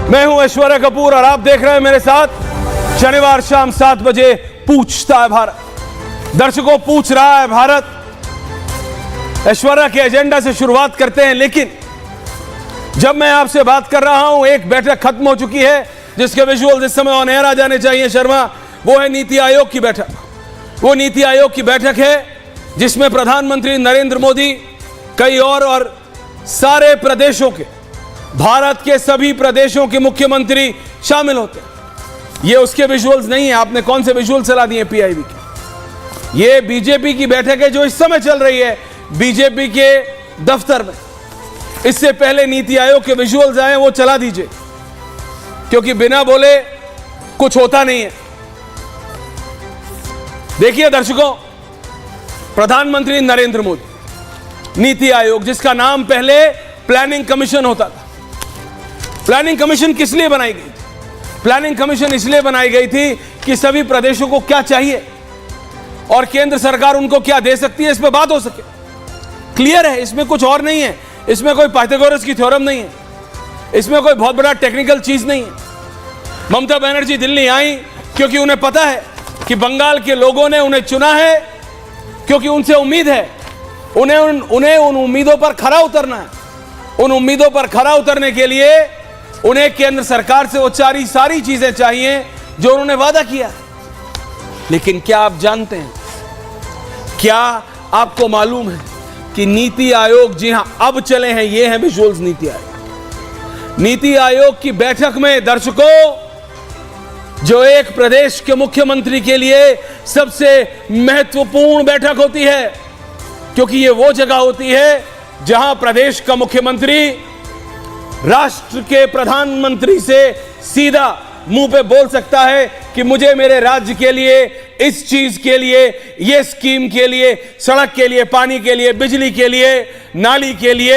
मैं हूं ऐश्वर्या कपूर और आप देख रहे हैं मेरे साथ शनिवार शाम 7 बजे पूछता है भारत। दर्शकों, पूछ रहा है भारत। ऐश्वर्या के एजेंडा से शुरुआत करते हैं, लेकिन जब मैं आपसे बात कर रहा हूं एक बैठक खत्म हो चुकी है जिसके विजुअल्स इस समय ऑन एयर आ जाने चाहिए शर्मा। वो है नीति आयोग की बैठक। वो नीति आयोग की बैठक है जिसमें प्रधानमंत्री नरेंद्र मोदी, कई और सारे प्रदेशों के, भारत के सभी प्रदेशों के मुख्यमंत्री शामिल होते हैं। ये उसके विजुअल्स नहीं है। आपने कौन से विजुअल चला दिए पीआईबी के? ये बीजेपी की बैठक है जो इस समय चल रही है बीजेपी के दफ्तर में। इससे पहले नीति आयोग के विजुअल्स आए, वो चला दीजिए, क्योंकि बिना बोले कुछ होता नहीं है। देखिए दर्शकों, प्रधानमंत्री नरेंद्र मोदी, नीति आयोग जिसका नाम पहले प्लानिंग कमीशन होता था। प्लानिंग कमीशन किस लिए बनाई गई थी? प्लानिंग कमीशन इसलिए बनाई गई थी कि सभी प्रदेशों को क्या चाहिए और केंद्र सरकार उनको क्या दे सकती है, इस पर बात हो सके। क्लियर है, इसमें कुछ और नहीं है। इसमें कोई पाइथागोरस की थ्योरम नहीं है। इसमें कोई बहुत बड़ा टेक्निकल चीज नहीं है। ममता बनर्जी दिल्ली आई क्योंकि उन्हें पता है कि बंगाल के लोगों ने उन्हें चुना है, क्योंकि उनसे उम्मीद है, उन्हें उन उम्मीदों पर खरा उतरना है। उन उम्मीदों पर खरा उतरने के लिए उन्हें केंद्र सरकार से वो सारी चीजें चाहिए जो उन्होंने वादा किया। लेकिन क्या आप जानते हैं, क्या आपको मालूम है कि नीति आयोग, जी हां अब चले हैं, ये हैं विजुअल्स नीति आयोग। नीति आयोग की बैठक में दर्शकों, जो एक प्रदेश के मुख्यमंत्री के लिए सबसे महत्वपूर्ण बैठक होती है, क्योंकि ये वो जगह होती है जहां प्रदेश का मुख्यमंत्री राष्ट्र के प्रधानमंत्री से सीधा मुंह पे बोल सकता है कि मुझे मेरे राज्य के लिए, इस चीज के लिए, ये स्कीम के लिए, सड़क के लिए, पानी के लिए, बिजली के लिए, नाली के लिए,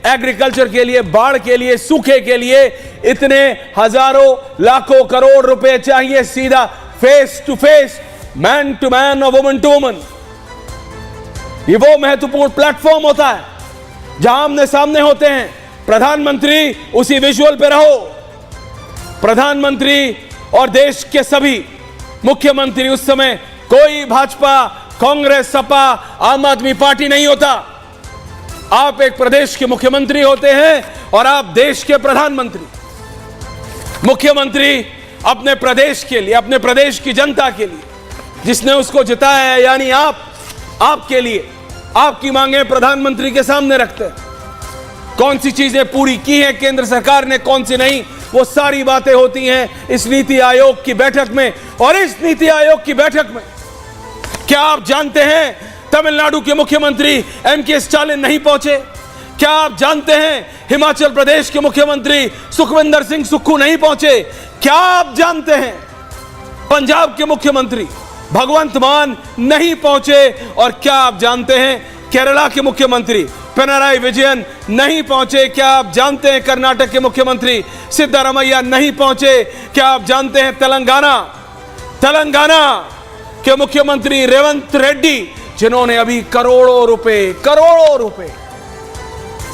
एग्रीकल्चर के लिए, बाढ़ के लिए, सूखे के लिए इतने हजारों लाखों करोड़ रुपए चाहिए। सीधा face to face, man to man और वुमन टू वुमन। ये वो महत्वपूर्ण प्लेटफॉर्म होता है जहां आमने सामने होते हैं। प्रधानमंत्री, उसी विजुअल पे रहो, प्रधानमंत्री और देश के सभी मुख्यमंत्री, उस समय कोई भाजपा, कांग्रेस, सपा, आम आदमी पार्टी नहीं होता। आप एक प्रदेश के मुख्यमंत्री होते हैं और आप देश के प्रधानमंत्री। मुख्यमंत्री अपने प्रदेश के लिए, अपने प्रदेश की जनता के लिए, जिसने उसको जिताया है, यानी आपके लिए आपकी मांगे प्रधानमंत्री के सामने रखते हैं। कौन सी चीजें पूरी की हैं केंद्र सरकार ने, कौन सी नहीं, वो सारी बातें होती हैं इस नीति आयोग की बैठक में। और इस नीति आयोग की बैठक में क्या आप जानते हैं तमिलनाडु के मुख्यमंत्री एमके स्टालिन नहीं पहुंचे? क्या आप जानते हैं हिमाचल प्रदेश के मुख्यमंत्री सुखविंदर सिंह सुक्खू नहीं पहुंचे? क्या आप जानते हैं पंजाब के मुख्यमंत्री भगवंत मान नहीं पहुंचे? और क्या आप जानते हैं केरला के मुख्यमंत्री पिनराई विजयन नहीं पहुंचे? क्या आप जानते हैं कर्नाटक के मुख्यमंत्री सिद्धारमैया नहीं पहुंचे? क्या आप जानते हैं तेलंगाना के मुख्यमंत्री रेवंत रेड्डी, जिन्होंने अभी करोड़ों रुपए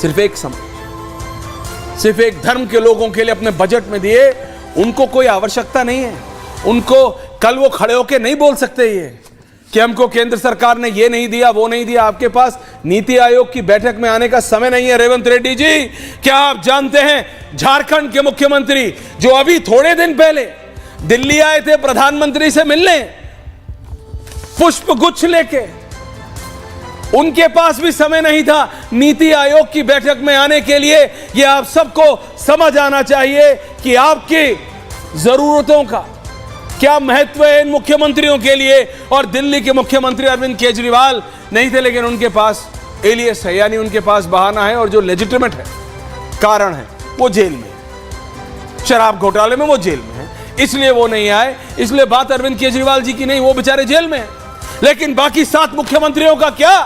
सिर्फ एक समाज, सिर्फ एक धर्म के लोगों के लिए अपने बजट में दिए? उनको कोई आवश्यकता नहीं है। उनको कल वो खड़े होके नहीं बोल सकते ये कि हमको केंद्र सरकार ने ये नहीं दिया, वो नहीं दिया। आपके पास नीति आयोग की बैठक में आने का समय नहीं है रेवंत रेड्डी जी। क्या आप जानते हैं झारखंड के मुख्यमंत्री, जो अभी थोड़े दिन पहले दिल्ली आए थे प्रधानमंत्री से मिलने, पुष्प गुच्छ लेके, उनके पास भी समय नहीं था नीति आयोग की बैठक में आने के लिए। यह आप सबको समझ आना चाहिए कि आपकी जरूरतों का क्या महत्व है इन मुख्यमंत्रियों के लिए। और दिल्ली के मुख्यमंत्री अरविंद केजरीवाल नहीं थे, लेकिन उनके पास एलियस है, यानी उनके पास बहाना है, और जो लेजिटिमेट है, कारण है, वो जेल में, शराब घोटाले में वो जेल में है, इसलिए वो नहीं आए। इसलिए बात अरविंद केजरीवाल जी की नहीं, वो बेचारे जेल में है। लेकिन बाकी 7 मुख्यमंत्रियों का क्या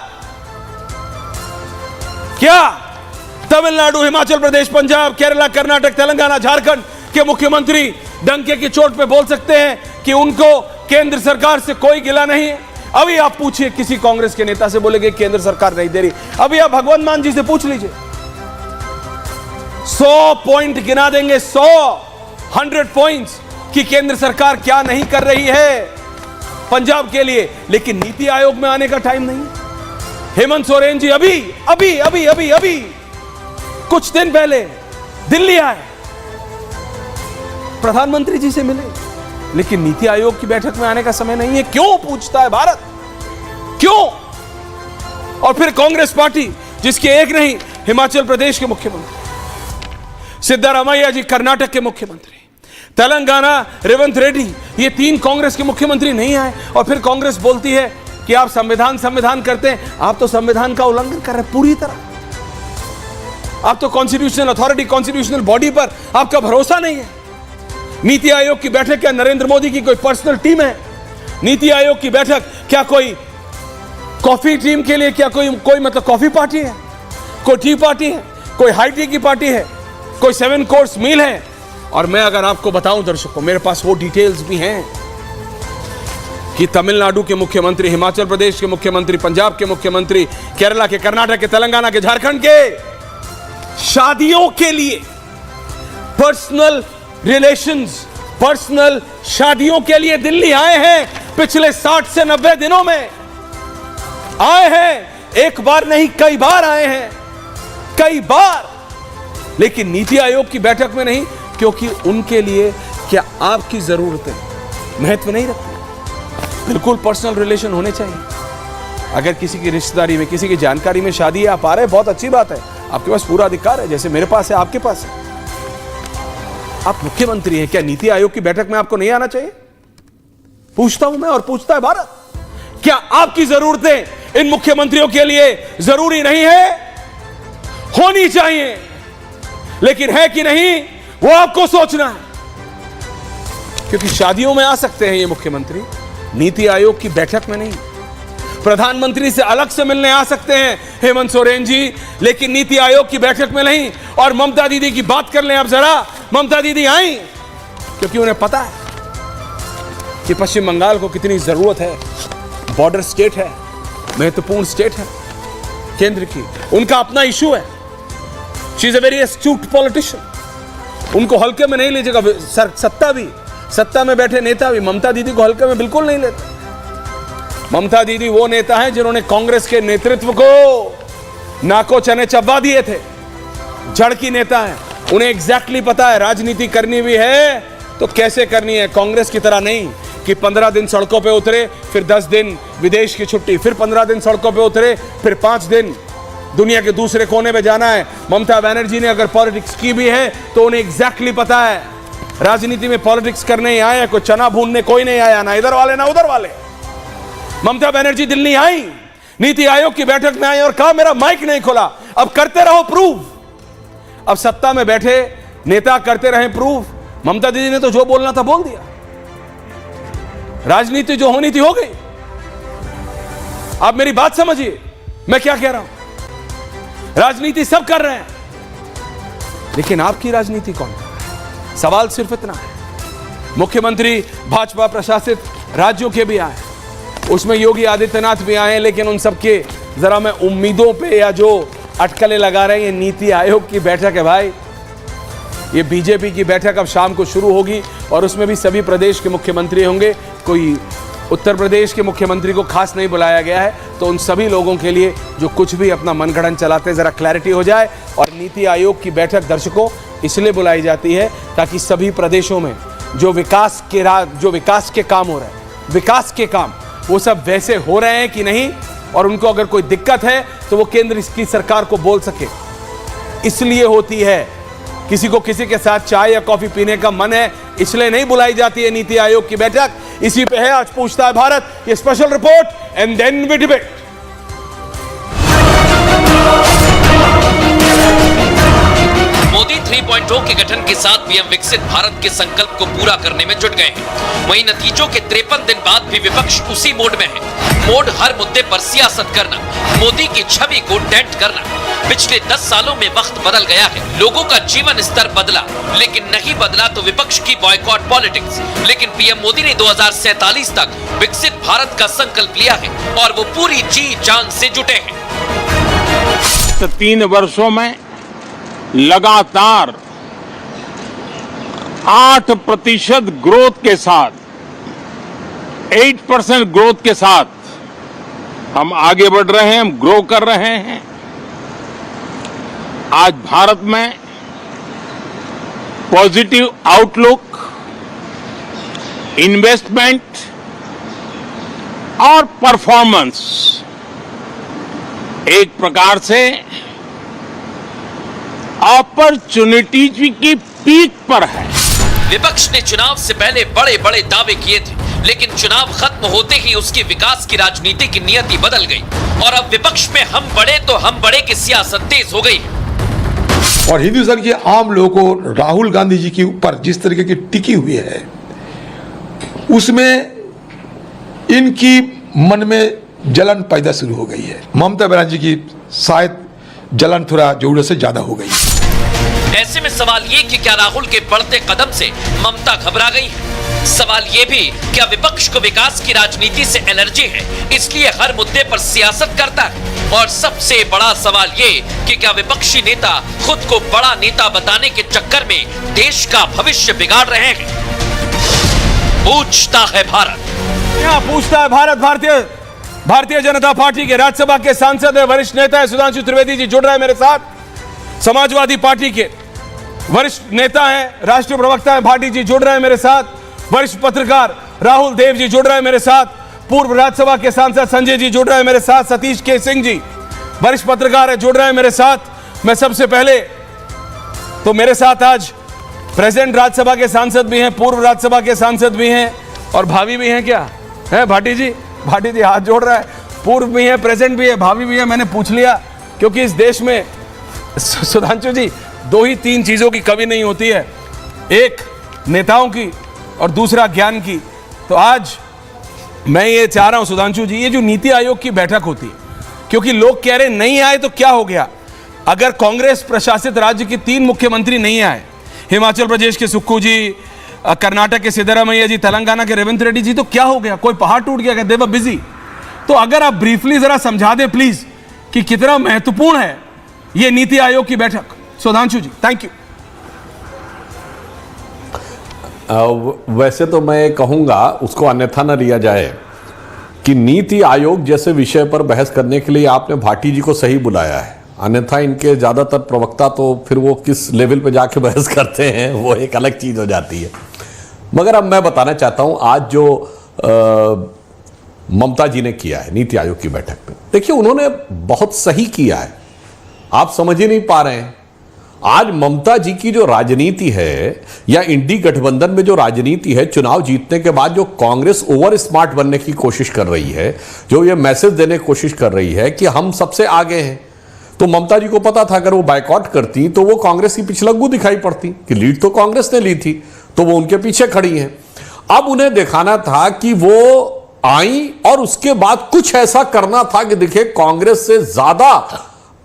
तमिलनाडु, हिमाचल प्रदेश, पंजाब, केरला, कर्नाटक, तेलंगाना, झारखंड के मुख्यमंत्री डंके की चोट पे बोल सकते हैं कि उनको केंद्र सरकार से कोई गिला नहीं है। अभी आप पूछिए किसी कांग्रेस के नेता से, बोलेंगे केंद्र सरकार नहीं दे रही। अभी आप भगवंत मान जी से पूछ लीजिए, 100 पॉइंट गिना देंगे, 100 पॉइंट्स कि केंद्र सरकार क्या नहीं कर रही है पंजाब के लिए, लेकिन नीति आयोग में आने का टाइम नहीं है। हेमंत सोरेन जी अभी अभी अभी अभी अभी कुछ दिन पहले दिल्ली आए, प्रधानमंत्री जी से मिले, लेकिन नीति आयोग की बैठक में आने का समय नहीं है। क्यों, पूछता है भारत, क्यों? और फिर कांग्रेस पार्टी, जिसके एक नहीं, हिमाचल प्रदेश के मुख्यमंत्री सिद्धरामैया जी, कर्नाटक के मुख्यमंत्री, तेलंगाना रेवंत रेड्डी, ये 3 कांग्रेस के मुख्यमंत्री नहीं आए। और फिर कांग्रेस बोलती है कि आप संविधान करते हैं। आप तो संविधान का उल्लंघन कर रहे हैं पूरी तरह। आप तो कॉन्स्टिट्यूशनल अथॉरिटी, कॉन्स्टिट्यूशनल बॉडी पर आपका भरोसा नहीं है। नीति आयोग की बैठक क्या नरेंद्र मोदी की कोई पर्सनल टीम है? नीति आयोग की बैठक क्या कोई कॉफी टीम के लिए, क्या कोई मतलब कॉफी पार्टी है, कोई टी पार्टी है, कोई हाई टी की पार्टी है, कोई 7 कोर्स मील है? और मैं अगर आपको बताऊं दर्शकों, मेरे पास वो डिटेल्स भी हैं कि तमिलनाडु के मुख्यमंत्री, हिमाचल प्रदेश के मुख्यमंत्री, पंजाब के मुख्यमंत्री, केरला के, कर्नाटक के, तेलंगाना के, झारखंड के शादियों के लिए, पर्सनल रिलेशंस, पर्सनल शादियों के लिए दिल्ली आए हैं। पिछले 60 से 90 दिनों में आए हैं। एक बार नहीं, कई बार आए हैं, कई बार। लेकिन नीति आयोग की बैठक में नहीं, क्योंकि उनके लिए क्या आपकी जरूरतें महत्व नहीं रखती? बिल्कुल पर्सनल रिलेशन होने चाहिए। अगर किसी की रिश्तेदारी में, किसी की जानकारी में शादी है, आप आ रहे हैं, बहुत अच्छी बात है, आपके पास पूरा अधिकार है, जैसे मेरे पास है, आपके पास है। आप मुख्यमंत्री हैं, क्या नीति आयोग की बैठक में आपको नहीं आना चाहिए? पूछता हूं मैं, और पूछता है भारत। क्या आपकी जरूरतें इन मुख्यमंत्रियों के लिए जरूरी नहीं है? होनी चाहिए, लेकिन है कि नहीं, वो आपको सोचना है। क्योंकि शादियों में आ सकते हैं ये मुख्यमंत्री, नीति आयोग की बैठक में नहीं। प्रधानमंत्री से अलग से मिलने आ सकते हैं हेमंत सोरेन जी, लेकिन नीति आयोग की बैठक में नहीं। और ममता दीदी की बात कर लें अब जरा। ममता दीदी आई क्योंकि उन्हें पता है कि पश्चिम बंगाल को कितनी जरूरत है। बॉर्डर स्टेट है, महत्वपूर्ण स्टेट है केंद्र की, उनका अपना इशू है। She is a very astute politician. उनको हल्के में नहीं लीजिएगा। सत्ता में बैठे नेता भी ममता दीदी को हल्के में बिल्कुल नहीं लेते। ममता दीदी वो नेता हैं जिन्होंने कांग्रेस के नेतृत्व को नाको चने चबा दिए थे। जड़ की नेता हैं, उन्हें एग्जैक्टली पता है राजनीति करनी भी है तो कैसे करनी है। कांग्रेस की तरह नहीं कि 15 दिन सड़कों पे उतरे, फिर 10 दिन विदेश की छुट्टी, फिर 15 दिन सड़कों पे उतरे, फिर 5 दिन दुनिया के दूसरे कोने में जाना है। ममता बनर्जी ने अगर पॉलिटिक्स की भी है तो उन्हें एग्जैक्टली पता है राजनीति में पॉलिटिक्स करने ही आए, कोई चना भूनने कोई नहीं आया, ना इधर वाले ना उधर वाले। ममता बनर्जी दिल्ली आई, नीति आयोग की बैठक में आई और कहा मेरा माइक नहीं खुला, अब करते रहो प्रूव। अब सत्ता में बैठे नेता करते रहे प्रूव। ममता दीदी ने तो जो बोलना था बोल दिया, राजनीति जो होनी थी हो गई। आप मेरी बात समझिए, मैं क्या कह रहा हूं। राजनीति सब कर रहे हैं, लेकिन आपकी राजनीति कौन कर रहा है? सवाल सिर्फ इतना है। मुख्यमंत्री भाजपा प्रशासित राज्यों के भी आए, उसमें योगी आदित्यनाथ भी आए, लेकिन उन सबके जरा मैं उम्मीदों पे या जो अटकलें लगा रहे हैं, ये नीति आयोग की बैठक है भाई। ये बीजेपी की बैठक अब शाम को शुरू होगी और उसमें भी सभी प्रदेश के मुख्यमंत्री होंगे। कोई उत्तर प्रदेश के मुख्यमंत्री को खास नहीं बुलाया गया है, तो उन सभी लोगों के लिए जो कुछ भी अपना मनगढ़ंत चलाते हैं जरा क्लैरिटी हो जाए। और नीति आयोग की बैठक दर्शकों इसलिए बुलाई जाती है ताकि सभी प्रदेशों में जो विकास के काम हो रहे हैं, विकास के काम वो सब वैसे हो रहे हैं कि नहीं, और उनको अगर कोई दिक्कत है तो वो केंद्र की सरकार को बोल सके। इसलिए होती है। किसी को किसी के साथ चाय या कॉफी पीने का मन है, इसलिए नहीं बुलाई जाती है नीति आयोग की बैठक। इसी पे है आज पूछता है भारत, ये special report and then we debate. Modi 3.0 के गठन के साथ पीएम विकसित भारत के संकल्प को पूरा करने में जुट गए हैं। वहीं नतीजों के 53 दिन बाद भी विपक्ष उसी मोड में है। मोड हर मुद्दे पर सियासत करना, मोदी की छवि को डेंट करना। पिछले 10 सालों में वक्त बदल गया है, लोगों का जीवन स्तर बदला, लेकिन नहीं बदला तो विपक्ष की बॉयकॉट पॉलिटिक्स। लेकिन पीएम मोदी ने 2047 तक विकसित भारत का संकल्प लिया है और वो पूरी जी जान से जुटे हैं। 3 वर्षों में लगातार 8% ग्रोथ के साथ 8% ग्रोथ के साथ हम आगे बढ़ रहे हैं, हम ग्रो कर रहे हैं। आज भारत में पॉजिटिव आउटलुक, इन्वेस्टमेंट और परफॉर्मेंस एक प्रकार से अपॉर्चुनिटीज की पीक पर है। विपक्ष ने चुनाव से पहले बड़े बड़े दावे किए थे, लेकिन चुनाव खत्म होते ही उसकी विकास की राजनीति की नियति बदल गई और अब विपक्ष में हम बड़े तो हम बड़े की सियासत तेज हो गई। और हिंदुस्तान के आम लोगों को राहुल गांधी जी के ऊपर जिस तरीके की टिकी हुई है, उसमें इनकी मन में जलन पैदा शुरू हो गई है। ममता बनर्जी की शायद जलन थोड़ा जरूरत से ज्यादा हो गई। ऐसे में सवाल ये कि क्या राहुल के बढ़ते कदम से ममता घबरा गई है? सवाल ये भी, क्या विपक्ष को विकास की राजनीति से एलर्जी है, इसलिए हर मुद्दे पर सियासत करता है? और सबसे बड़ा सवाल ये कि क्या विपक्षी नेता खुद को बड़ा नेता बताने के चक्कर में देश का भविष्य बिगाड़ रहे हैं? पूछता है भारत। यहाँ पूछता है भारत। भारतीय जनता पार्टी के राज्यसभा के सांसद है, वरिष्ठ नेता है सुधांशु त्रिवेदी जी जुड़ रहे हैं मेरे साथ। समाजवादी पार्टी के वरिष्ठ नेता हैं, राष्ट्रीय प्रवक्ता हैं भाटी जी जुड़ रहे हैं मेरे साथ। वरिष्ठ पत्रकार राहुल देव जी जुड़ रहे हैं मेरे साथ। पूर्व राज्यसभा के सांसद संजय जी जुड़ रहे हैं मेरे साथ। सतीश के सिंह जी वरिष्ठ पत्रकार है, जुड़ रहे हैं मेरे साथ। मैं सबसे पहले तो मेरे साथ आज प्रेजेंट राज्यसभा के सांसद भी हैं, पूर्व राज्यसभा के सांसद भी हैं और भावी भी हैं। क्या है भाटी जी हाथ जोड़ रहा है। पूर्व भी है, प्रेजेंट भी है, भावी भी है। मैंने पूछ लिया क्योंकि इस देश में सुधांशु जी 2 ही 3 चीजों की कमी नहीं होती है, एक नेताओं की और दूसरा ज्ञान की। तो आज मैं ये चाह रहा हूं सुधांशु जी, ये जो नीति आयोग की बैठक होती, क्योंकि लोग कह रहे नहीं आए तो क्या हो गया, अगर कांग्रेस प्रशासित राज्य के 3 मुख्यमंत्री नहीं आए, हिमाचल प्रदेश के सुक्खू जी, कर्नाटक के सिद्धरामैया जी, तेलंगाना के रेवंत रेड्डी जी, तो क्या हो गया, कोई पहाड़ टूट गया क्या? दे वर बिजी। तो अगर आप ब्रीफली जरा समझा दें प्लीज कि कितना महत्वपूर्ण है ये नीति आयोग की बैठक। सुधांशु जी थैंक यू। वैसे तो मैं कहूंगा उसको अन्यथा न लिया जाए कि नीति आयोग जैसे विषय पर बहस करने के लिए आपने भाटी जी को सही बुलाया है, अन्यथा इनके ज्यादातर प्रवक्ता तो फिर वो किस लेवल पे जाके बहस करते हैं वो एक अलग चीज हो जाती है। मगर अब मैं बताना चाहता हूं आज जो ममता जी ने किया है नीति आयोग की बैठक में, देखिए उन्होंने बहुत सही किया है। आप समझ ही नहीं पा रहे हैं, आज ममता जी की जो राजनीति है या इंडी गठबंधन में जो राजनीति है, चुनाव जीतने के बाद जो कांग्रेस ओवर स्मार्ट बनने की कोशिश कर रही है, जो ये मैसेज देने की कोशिश कर रही है कि हम सबसे आगे हैं, तो ममता जी को पता था अगर वो बायकॉट करती तो वो कांग्रेस की पिछलग्गू दिखाई पड़ती कि लीड तो कांग्रेस ने ली थी, तो वो उनके पीछे खड़ी हैं। अब उन्हें दिखाना था कि वो आई और उसके बाद कुछ ऐसा करना था कि देखिए कांग्रेस से ज्यादा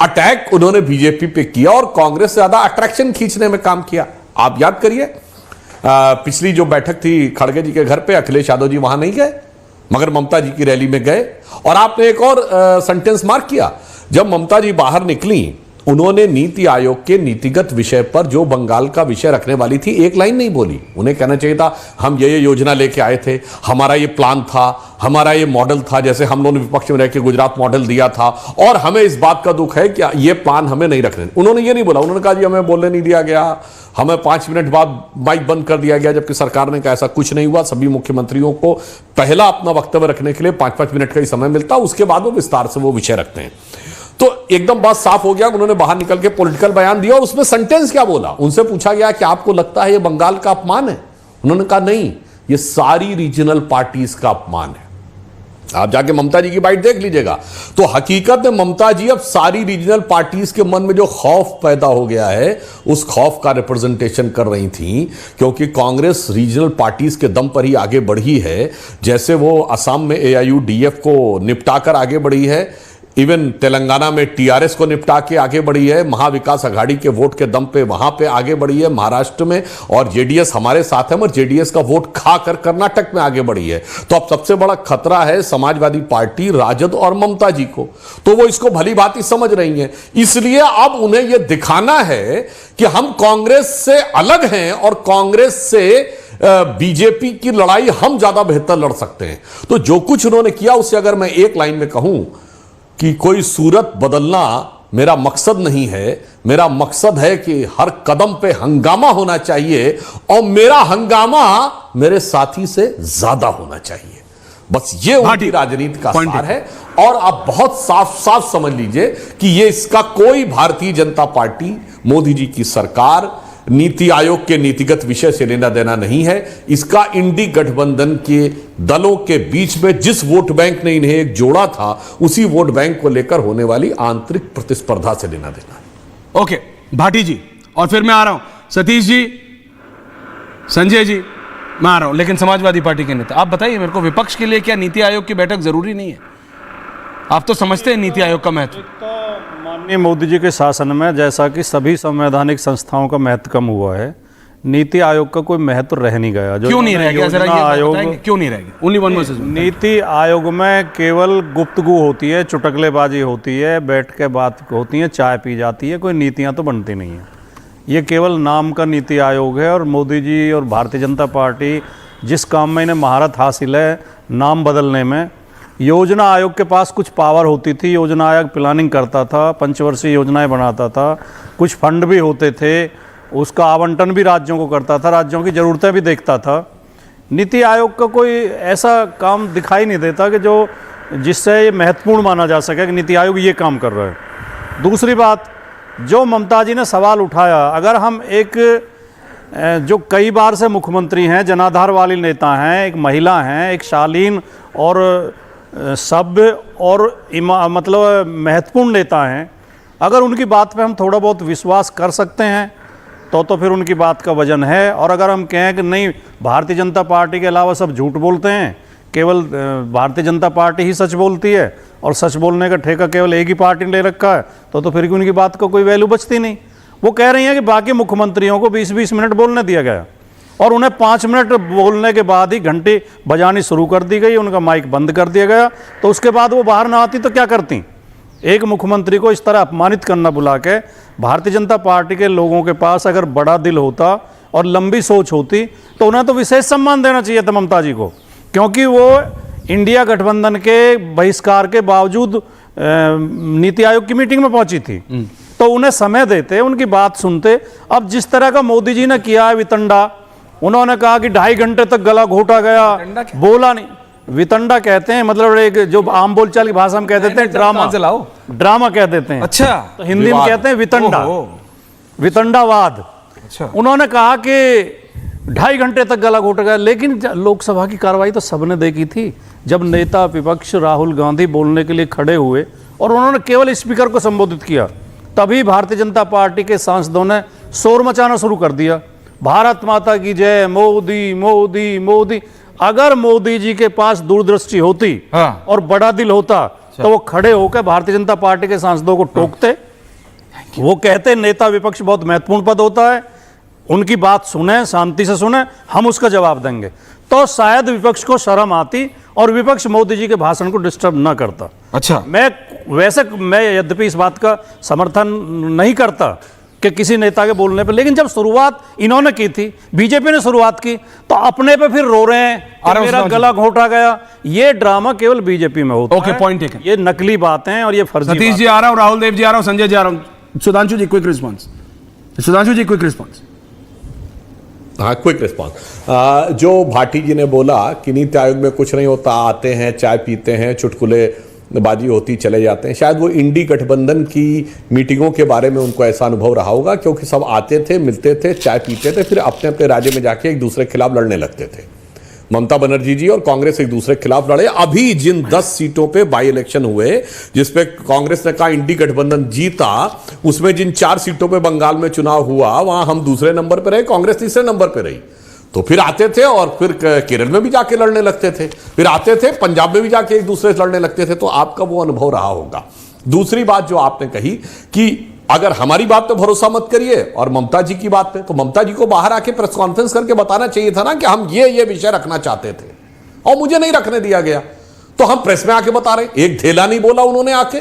अटैक उन्होंने बीजेपी पे किया और कांग्रेस से ज्यादा अट्रैक्शन खींचने में काम किया। आप याद करिए पिछली जो बैठक थी खड़गे जी के घर पे, अखिलेश यादव जी वहां नहीं गए मगर ममता जी की रैली में गए। और आपने एक और सेंटेंस मार्क किया, जब ममता जी बाहर निकली उन्होंने नीति आयोग के नीतिगत विषय पर जो बंगाल का विषय रखने वाली थी एक लाइन नहीं बोली। उन्हें कहना चाहिए था हम ये योजना लेके आए थे, हमारा ये प्लान था, हमारा ये मॉडल था, जैसे हम लोगों ने विपक्ष में रह के गुजरात मॉडल दिया था और हमें इस बात का दुख है कि ये प्लान हमें नहीं रखने। उन्होंने ये नहीं बोला, उन्होंने कहा जी हमें बोलने नहीं दिया गया, हमें 5 मिनट बाद माइक बंद कर दिया गया, जबकि सरकार ने कहा ऐसा कुछ नहीं हुआ। सभी मुख्यमंत्रियों को पहला अपना वक्तव्य रखने के लिए 5-5 मिनट का ही समय मिलता, उसके बाद वो विस्तार से वो विषय रखते हैं। तो एकदम बात साफ हो गया, उन्होंने बाहर निकल के पॉलिटिकल बयान दिया और उसमें सेंटेंस क्या बोला, उनसे पूछा गया कि आपको लगता है ये बंगाल का अपमान है? उन्होंने कहा नहीं, ये सारी रीजनल पार्टीज का अपमान है। आप जाके ममता जी की बाइट देख लीजिएगा। तो हकीकत में ममता जी अब सारी रीजनल पार्टीज के मन में जो खौफ पैदा हो गया है उस खौफ का रिप्रेजेंटेशन कर रही थी, क्योंकि कांग्रेस रीजनल पार्टीज के दम पर ही आगे बढ़ी है। जैसे वो असम में AIUDF को निपटाकर आगे बढ़ी है, इवन तेलंगाना में टीआरएस को निपटा के आगे बढ़ी है, महाविकास अघाड़ी के वोट के दम पे वहां पे आगे बढ़ी है महाराष्ट्र में, और जेडीएस हमारे साथ है और जेडीएस का वोट खाकर कर्नाटक में आगे बढ़ी है। तो अब सबसे बड़ा खतरा है समाजवादी पार्टी, राजद और ममता जी को। तो वो इसको भली भांति समझ रही हैं, इसलिए अब उन्हें यह दिखाना है कि हम कांग्रेस से अलग हैं और कांग्रेस से बीजेपी की लड़ाई हम ज्यादा बेहतर लड़ सकते हैं। तो जो कुछ उन्होंने किया उससे अगर मैं एक लाइन में कहूं कि कोई सूरत बदलना मेरा मकसद नहीं है, मेरा मकसद है कि हर कदम पे हंगामा होना चाहिए और मेरा हंगामा मेरे साथी से ज्यादा होना चाहिए। बस ये उनकी राजनीति का सार है। और आप बहुत साफ साफ समझ लीजिए कि ये इसका कोई भारतीय जनता पार्टी, मोदी जी की सरकार, नीति आयोग के नीतिगत विषय से लेना देना नहीं है। इसका इंडी गठबंधन के दलों के बीच में जिस वोट बैंक ने इन्हें एक जोड़ा था, उसी वोट बैंक को लेकर होने वाली आंतरिक प्रतिस्पर्धा से लेना देना है। ओके भाटी जी, और फिर मैं आ रहा हूं सतीश जी, संजय जी, मैं आ रहा हूं। लेकिन समाजवादी पार्टी के नेता, आप बताइए मेरे को, विपक्ष के लिए क्या नीति आयोग की बैठक जरूरी नहीं है? आप तो समझते हैं नीति आयोग का महत्व। माननीय मोदी जी के शासन में जैसा कि सभी संवैधानिक संस्थाओं का महत्व कम हुआ है, नीति आयोग का कोई महत्व रह नहीं गया। जो क्यों नहीं रह गया? जरा ये आयोग बताएंगे, क्यों नहीं रह गया? Only one versus one. NITI Aayog में केवल गुफ्तगू होती है, चुटकलेबाजी होती है, बैठ के बात होती है, चाय पी जाती है, कोई नीतियां तो बनती नहीं है। ये केवल नाम का नीति आयोग है। और मोदी जी और भारतीय जनता पार्टी जिस काम में इन्हें महारत हासिल है, नाम बदलने में, योजना आयोग के पास कुछ पावर होती थी, योजना आयोग प्लानिंग करता था, पंचवर्षीय योजनाएं बनाता था, कुछ फंड भी होते थे, उसका आवंटन भी राज्यों को करता था, राज्यों की ज़रूरतें भी देखता था। नीति आयोग का कोई ऐसा काम दिखाई नहीं देता कि जो जिससे ये महत्वपूर्ण माना जा सके कि नीति आयोग ये काम कर रहा है। दूसरी बात, जो ममता जी ने सवाल उठाया, अगर हम एक जो कई बार से मुख्यमंत्री हैं, जनाधार वाली नेता हैं, एक महिला हैं, एक शालीन और सभ्य और मतलब महत्वपूर्ण नेता हैं, अगर उनकी बात पे हम थोड़ा बहुत विश्वास कर सकते हैं तो फिर उनकी बात का वजन है। और अगर हम कहें कि नहीं, भारतीय जनता पार्टी के अलावा सब झूठ बोलते हैं, केवल भारतीय जनता पार्टी ही सच बोलती है और सच बोलने का ठेका केवल एक ही पार्टी ने ले रखा है, तो फिर उनकी बात को कोई वैल्यू बचती नहीं। वो कह रही हैं कि बाकी मुख्यमंत्रियों को 20-20 मिनट बोलने दिया गया और उन्हें 5 मिनट बोलने के बाद ही घंटी बजानी शुरू कर दी गई, उनका माइक बंद कर दिया गया। तो उसके बाद वो बाहर ना आती तो क्या करती? एक मुख्यमंत्री को इस तरह अपमानित करना बुला के, भारतीय जनता पार्टी के लोगों के पास अगर बड़ा दिल होता और लंबी सोच होती तो उन्हें तो विशेष सम्मान देना चाहिए था ममता जी को, क्योंकि वो इंडिया गठबंधन के बहिष्कार के बावजूद नीति आयोग की मीटिंग में पहुंची थी। तो उन्हें समय देते, उनकी बात सुनते। अब जिस तरह का मोदी जी ने किया है वितंडा, उन्होंने कहा कि 2.5 घंटे तक गला घोटा गया, बोला नहीं। वितंडा कहते हैं, मतलब एक जो आम बोलचाल की भाषा में कह देते हैं ड्रामा, ड्रामा कह देते हैं। अच्छा, तो हिंदी में कहते हैं वितंडा, वितंडावाद। अच्छा, उन्होंने कहा कि 2.5 घंटे तक गला घोटा गया। लेकिन लोकसभा की कार्रवाई तो सबने देखी थी, जब नेता विपक्ष राहुल गांधी बोलने के लिए खड़े हुए और उन्होंने केवल स्पीकर को संबोधित किया, तभी भारतीय जनता पार्टी के सांसदों ने शोर मचाना शुरू कर दिया, भारत माता की जय, मोदी मोदी मोदी। अगर मोदी जी के पास दूरदृष्टि होती और बड़ा दिल होता तो वो खड़े होकर भारतीय जनता पार्टी के सांसदों को टोकते। वो कहते नेता विपक्ष बहुत महत्वपूर्ण पद होता है, उनकी बात सुने, शांति से सुने, हम उसका जवाब देंगे। तो शायद विपक्ष को शर्म आती और विपक्ष मोदी जी के भाषण को डिस्टर्ब ना करता। अच्छा, मैं यद्यपि इस बात का समर्थन नहीं करता कि किसी नेता के बोलने पर, लेकिन जब शुरुआत इन्होंने की थी, बीजेपी ने शुरुआत की, तो अपने पे फिर रो रहे हैं कि मेरा गला घोटा गया। ये ड्रामा केवल बीजेपी में होता है। Point taken. ये नकली बातें और ये फर्जी। सतीश जी आ रहा हूं, राहुल देव जी आ रहा हूं, संजय जी आ रहा हूं। Sudhanshu ji quick response. Sudhanshu ji quick response. हाँ, क्विक रिस्पॉन्स। जो भाटी जी ने बोला कि नीति आयोग में कुछ नहीं होता, आते हैं, चाय पीते हैं, चुटकुले बाजी होती चले जाते हैं, शायद वो इंडी गठबंधन की मीटिंगों के बारे में उनको ऐसा अनुभव रहा होगा, क्योंकि सब आते थे, मिलते थे, चाय पीते थे, फिर अपने अपने राज्य में जाके एक दूसरे के खिलाफ लड़ने लगते थे। ममता बनर्जी जी और कांग्रेस एक दूसरे के खिलाफ लड़े। अभी जिन 10 सीटों पे बाई इलेक्शन हुए जिसपे कांग्रेस ने कहा इंडी गठबंधन जीता, उसमें जिन 4 सीटों पे बंगाल में चुनाव हुआ, वहां हम दूसरे नंबर पे रहे, कांग्रेस तीसरे नंबर पे रही। तो फिर आते थे और फिर केरल में भी जाके लड़ने लगते थे, फिर आते थे पंजाब में भी जाके एक दूसरे से लड़ने लगते थे। तो आपका वो अनुभव रहा होगा। दूसरी बात जो आपने कही कि अगर हमारी बात पे भरोसा मत करिए और ममता जी की बात पे, तो ममता जी को बाहर आके प्रेस कॉन्फ्रेंस करके बताना चाहिए था ना कि हम ये विषय रखना चाहते थे और मुझे नहीं रखने दिया गया, तो हम प्रेस में आके बता रहे। एक ढेला नहीं बोला उन्होंने आके,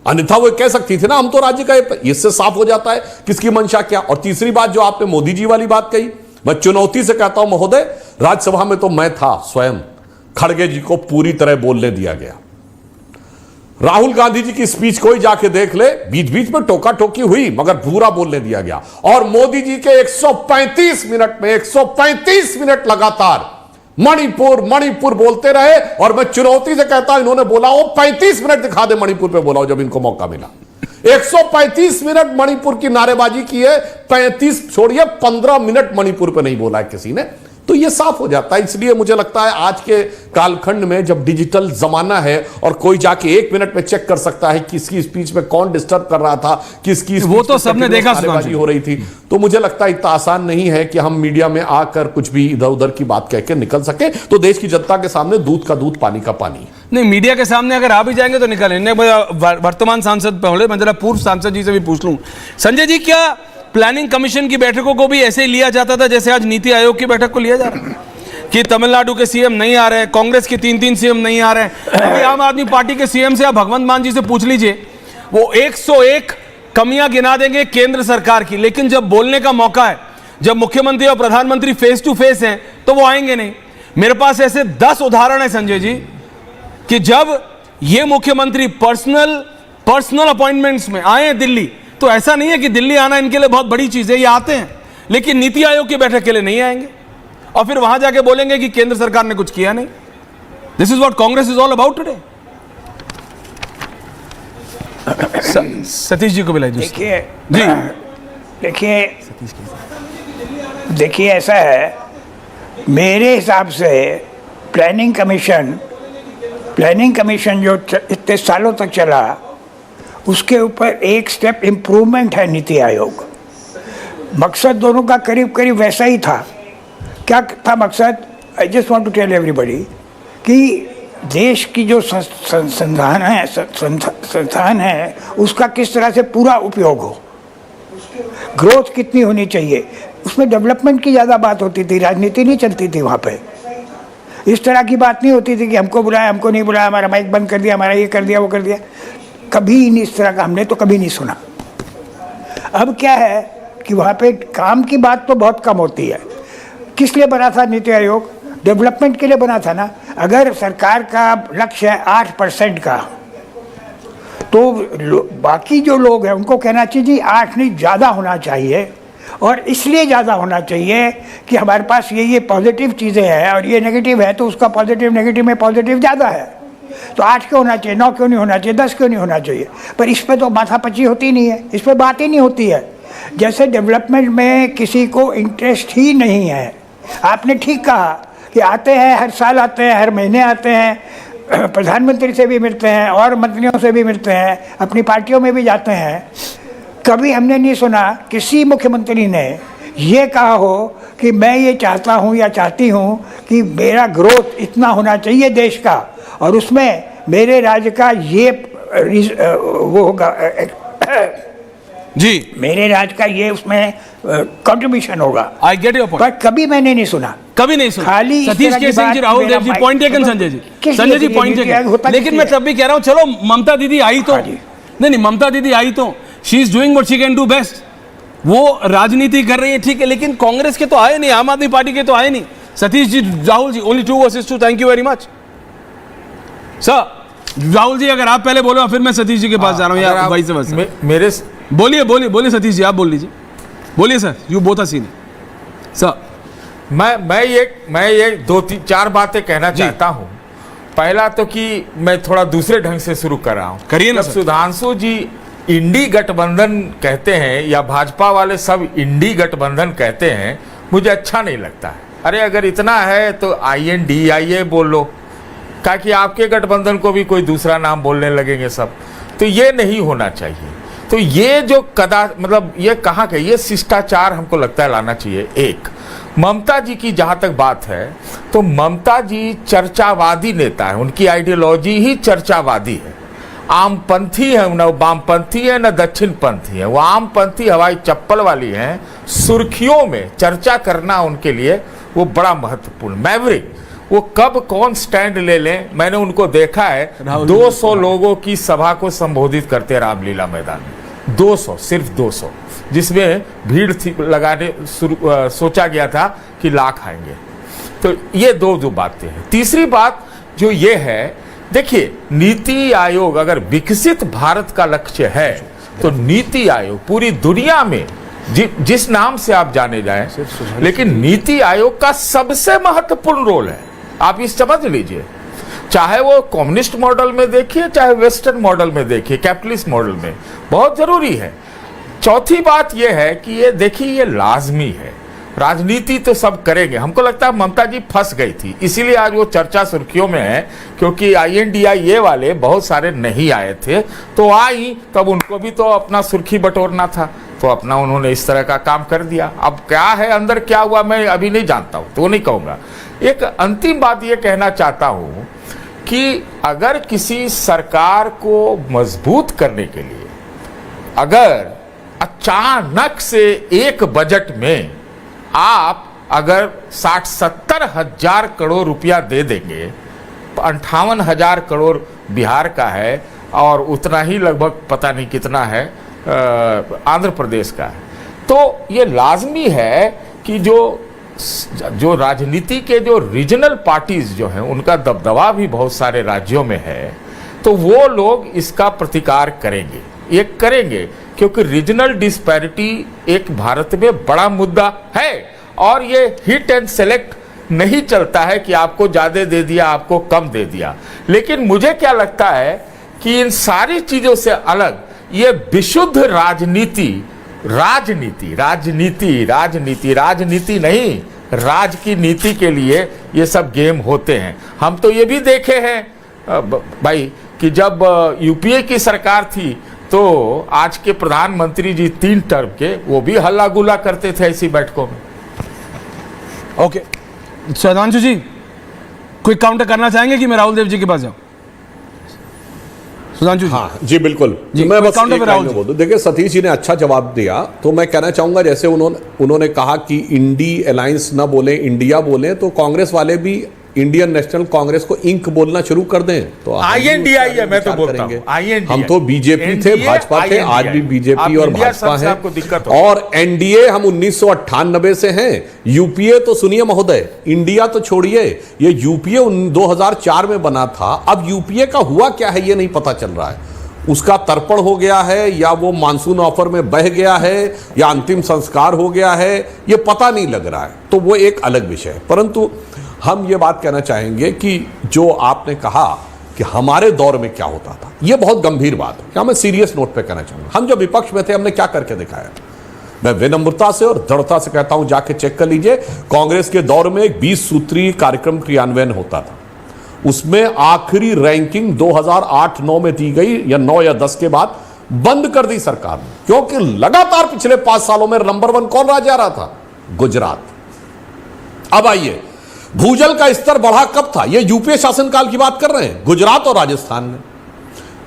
अन्यथा वो कह सकती थी ना हम तो राज्य का, इससे साफ हो जाता है किसकी मंशा क्या। और तीसरी बात जो आपने मोदी जी वाली बात कही, मैं चुनौती से कहता हूं महोदय, राज्यसभा में तो मैं था स्वयं, खड़गे जी को पूरी तरह बोलने दिया गया। राहुल गांधी जी की स्पीच कोई जाके देख ले, बीच बीच में टोका टोकी हुई मगर पूरा बोलने दिया गया। और मोदी जी के 135 मिनट में 135 मिनट लगातार मणिपुर मणिपुर बोलते रहे। और मैं चुनौती से कहता हूं, इन्होंने बोला वो 35 मिनट दिखा दे मणिपुर पे बोला जब इनको मौका मिला। 135 मिनट मणिपुर की नारेबाजी की है, 35 छोड़िए 15 मिनट मणिपुर पे नहीं बोला है किसी ने, तो ये साफ हो जाता है। इसलिए मुझे लगता है आज के कालखंड में जब डिजिटल जमाना है और कोई जाके 1 मिनट में चेक कर सकता है किसकी स्पीच में कौन डिस्टर्ब कर रहा था, किसकी वो तो सबने देखा, नारेबाजी हो रही थी, तो मुझे लगता है इतना आसान नहीं है कि हम मीडिया में आकर कुछ भी इधर उधर की बात कह के निकल सके। तो देश की जनता के सामने दूध का दूध पानी का पानी। नहीं, मीडिया के सामने अगर आ भी जाएंगे तो निकलेंगे। वर्तमान सांसद पहले मैं जरा पूर्व सांसद जी से भी पूछ लूं, संजय जी, क्या प्लानिंग कमीशन की बैठकों को भी ऐसे ही लिया जाता था जैसे आज नीति आयोग की बैठक को लिया जा रहा है कि तमिलनाडु के सीएम नहीं आ रहे हैं, कांग्रेस के 3 सीएम नहीं आ रहे हैं, अभी आम आदमी पार्टी के सीएम से आप भगवंत मान जी से पूछ लीजिए, वो 101 कमियां गिना देंगे केंद्र सरकार की, लेकिन जब बोलने का मौका है, जब मुख्यमंत्री और प्रधानमंत्री फेस टू फेस हैं तो वो आएंगे नहीं। मेरे पास ऐसे 10 उदाहरण है संजय जी कि जब ये मुख्यमंत्री पर्सनल अपॉइंटमेंट्स में आए हैं दिल्ली, तो ऐसा नहीं है कि दिल्ली आना इनके लिए बहुत बड़ी चीज है, ये आते हैं, लेकिन नीति आयोग की बैठक के लिए नहीं आएंगे और फिर वहां जाके बोलेंगे कि केंद्र सरकार ने कुछ किया नहीं। This is what Congress is all about today. Satish ji को बुलाइए। देखिए ऐसा है, मेरे हिसाब से प्लानिंग कमीशन जो इतने सालों तक चला, उसके ऊपर एक स्टेप इम्प्रूवमेंट है नीति आयोग। मकसद दोनों का करीब करीब वैसा ही था। क्या था मकसद? I just want to tell everybody कि देश की जो संस्थान है उसका किस तरह से पूरा उपयोग हो, ग्रोथ कितनी होनी चाहिए, उसमें डेवलपमेंट की ज़्यादा बात होती थी, राजनीति नहीं चलती थी वहाँ पे। इस तरह की बात नहीं होती थी कि हमको बुलाया, हमको नहीं बुलाया, हमारा माइक बंद कर दिया, हमारा ये कर दिया, वो कर दिया। कभी नहीं, इस तरह का हमने तो कभी नहीं सुना। अब क्या है कि वहाँ पे काम की बात तो बहुत कम होती है। किस लिए बना था नीति आयोग? डेवलपमेंट के लिए बना था ना। अगर सरकार का लक्ष्य है 8% का, तो बाकी जो लोग हैं उनको कहना चाहिए जी 8 नहीं, ज़्यादा होना चाहिए। और इसलिए ज़्यादा होना चाहिए कि हमारे पास ये पॉजिटिव चीज़ें हैं और ये नेगेटिव है, तो उसका पॉजिटिव नेगेटिव में पॉजिटिव ज़्यादा है, तो 8 क्यों होना चाहिए, 9 क्यों नहीं होना चाहिए, 10 क्यों नहीं होना चाहिए। पर इस पर तो माथापच्ची होती नहीं है, इस पर बात ही नहीं होती है। जैसे डेवलपमेंट में किसी को इंटरेस्ट ही नहीं है। आपने ठीक कहा कि आते हैं, हर साल आते हैं, हर महीने आते हैं, प्रधानमंत्री से भी मिलते हैं और मंत्रियों से भी मिलते हैं, अपनी पार्टियों में भी जाते हैं। कभी हमने नहीं सुना किसी मुख्यमंत्री ने ये कहा हो कि मैं ये चाहता हूँ या चाहती हूँ कि मेरा ग्रोथ इतना होना चाहिए देश का, और उसमें मेरे राज्य का ये वो होगा जी, मेरे राज्य का ये उसमें कंट्रीब्यूशन होगा। I get your point. पर कभी मैंने नहीं सुना, कभी नहीं सुना। खाली सतीश के सिंह जी, राहुल देव जी, पॉइंट टेकन संजय जी, संजय जी पॉइंट टेकन। लेकिन मैं तब भी कह रहा हूं, चलो ममता दीदी आई तो, नहीं ममता दीदी आई तो, she is doing what she can do best, वो राजनीति कर रही है, ठीक है, लेकिन कांग्रेस के तो आए नहीं, आम आदमी पार्टी के तो आए नहीं। Satish ji, Rahul ji, only 2 versus 2, thank you very much sir. Rahul ji अगर आप पहले बोलो फिर मैं सतीश जी के पास जा रहा हूं, या वैसे वैसे मेरे बोलिए सतीश जी, आप बोल लीजिए, बोलिए sir, you both are seen sir. मैं ये 2-4 बातें कहना चाहता हूं। पहला तो कि मैं थोड़ा दूसरे ढंग से शुरू कर रहा हूं। करिए ना। सुधांशु जी इंडी गठबंधन कहते हैं या भाजपा वाले सब इंडी गठबंधन कहते हैं, मुझे अच्छा नहीं लगता है। अरे अगर इतना है तो INDIA बोल लो, ताकि आपके गठबंधन को भी कोई दूसरा नाम बोलने लगेंगे सब, तो ये नहीं होना चाहिए। तो ये जो मतलब ये कहाँ का, ये शिष्टाचार हमको लगता है लाना चाहिए। एक ममता जी की जहाँ तक बात है, तो ममता जी चर्चावादी नेता है, उनकी आइडियोलॉजी ही चर्चावादी है। आमपंथी है, न वामपंथी है, न दक्षिणपंथी है। वो आमपंथी हवाई चप्पल वाली हैं। सुर्खियों में चर्चा करना उनके लिए वो बड़ा महत्वपूर्ण। मैवरिक वो कब कौन स्टैंड ले लें, मैंने उनको देखा है 200 लोगों की सभा को संबोधित करते रामलीला मैदान में। 200, सिर्फ 200, जिसमें भीड़ थी लगाने सोचा गया था कि लाख आएंगे। तो ये दो बातें हैं। तीसरी बात जो ये है, देखिए नीति आयोग अगर विकसित भारत का लक्ष्य है तो नीति आयोग पूरी दुनिया में जिस नाम से आप जाने जाएं, लेकिन नीति आयोग का सबसे महत्वपूर्ण रोल है। आप इस समझ लीजिए, चाहे वो कम्युनिस्ट मॉडल में देखिए, चाहे वेस्टर्न मॉडल में देखिए, कैपिटलिस्ट मॉडल में, बहुत जरूरी है। चौथी बात यह है कि ये देखिए ये लाजमी है। राजनीति तो सब करेंगे। हमको लगता है ममता जी फंस गई थी, इसीलिए आज वो चर्चा सुर्खियों में है, क्योंकि INDIA वाले बहुत सारे नहीं आए थे, तो आई तब उनको भी तो अपना सुर्खी बटोरना था, तो अपना उन्होंने इस तरह का काम कर दिया। अब क्या है अंदर क्या हुआ मैं अभी नहीं जानता हूं, तो नहीं कहूंगा। एक अंतिम बात ये कहना चाहता हूं कि अगर किसी सरकार को मजबूत करने के लिए अगर अचानक से एक बजट में आप अगर 60-70 हजार करोड़ रुपया दे देंगे, 58,000 करोड़ बिहार का है और उतना ही लगभग पता नहीं कितना है आंध्र प्रदेश का है, तो ये लाजमी है कि जो राजनीति के जो रीजनल पार्टीज जो हैं उनका दबदबा भी बहुत सारे राज्यों में है, तो वो लोग इसका प्रतिकार करेंगे, ये करेंगे, क्योंकि रीजनल डिस्पैरिटी एक भारत में बड़ा मुद्दा है और ये हिट एंड सेलेक्ट नहीं चलता है कि आपको ज्यादा दे दिया, आपको कम दे दिया। लेकिन मुझे क्या लगता है कि इन सारी चीजों से अलग ये विशुद्ध राजनीति नहीं, राज की नीति के लिए ये सब गेम होते हैं। हम तो ये भी देखे हैं भाई कि जब UPA की सरकार थी तो आज के प्रधानमंत्री जी 3 टर्म के वो भी हल्ला गुल्ला करते थे ऐसी बैठकों में। ओके, सुधांशु जी कोई काउंटर करना चाहेंगे कि मैं राहुल देव जी के पास जाऊं? सुधांशु जी। हाँ जी बिल्कुल जी, मैं बस काउंटर एक पे लाइन राहुल में बोल दूं। देखिए सतीश जी ने अच्छा जवाब दिया, तो मैं कहना चाहूंगा जैसे उन्होंने कहा कि इंडी अलायंस ना बोले, इंडिया बोले, तो कांग्रेस वाले भी इंडियन नेशनल कांग्रेस को इंक बोलना शुरू कर दें तो INDIA मैं तो बोलता हूं, INDIA। हम तो बीजेपी थे, भाजपा थे, आज भी बीजेपी और भाजपा है। दिक्कत और NDA हम 1998 से हैं। UPA तो सुनिए महोदय, इंडिया तो छोड़िए, ये UPA 2004 में बना था। अब UPA का हुआ क्या है ये नहीं पता चल रहा है। उसका तर्पण हो गया है या वो मानसून ऑफर में बह गया है या अंतिम संस्कार हो गया है, ये पता नहीं लग रहा है, तो वो एक अलग विषय है। परंतु हम ये बात कहना चाहेंगे कि जो आपने कहा कि हमारे दौर में क्या होता था, ये बहुत गंभीर बात है। क्या मैं सीरियस नोट पे कहना चाहूंगा, हम जब विपक्ष में थे हमने क्या करके दिखाया। मैं विनम्रता से और दृढ़ता से कहता हूं, जाके चेक कर लीजिए, कांग्रेस के दौर में एक 20 सूत्रीय कार्यक्रम क्रियान्वयन होता था। उसमें आखिरी रैंकिंग 2008-9 में दी गई, या 9 या 10 के बाद बंद कर दी सरकार ने, क्योंकि लगातार पिछले 5 सालों में नंबर 1 कौन रहा जा रहा था? गुजरात। अब आइए, भूजल का स्तर बढ़ा कब था? ये UPA शासनकाल की बात कर रहे हैं, गुजरात और राजस्थान में।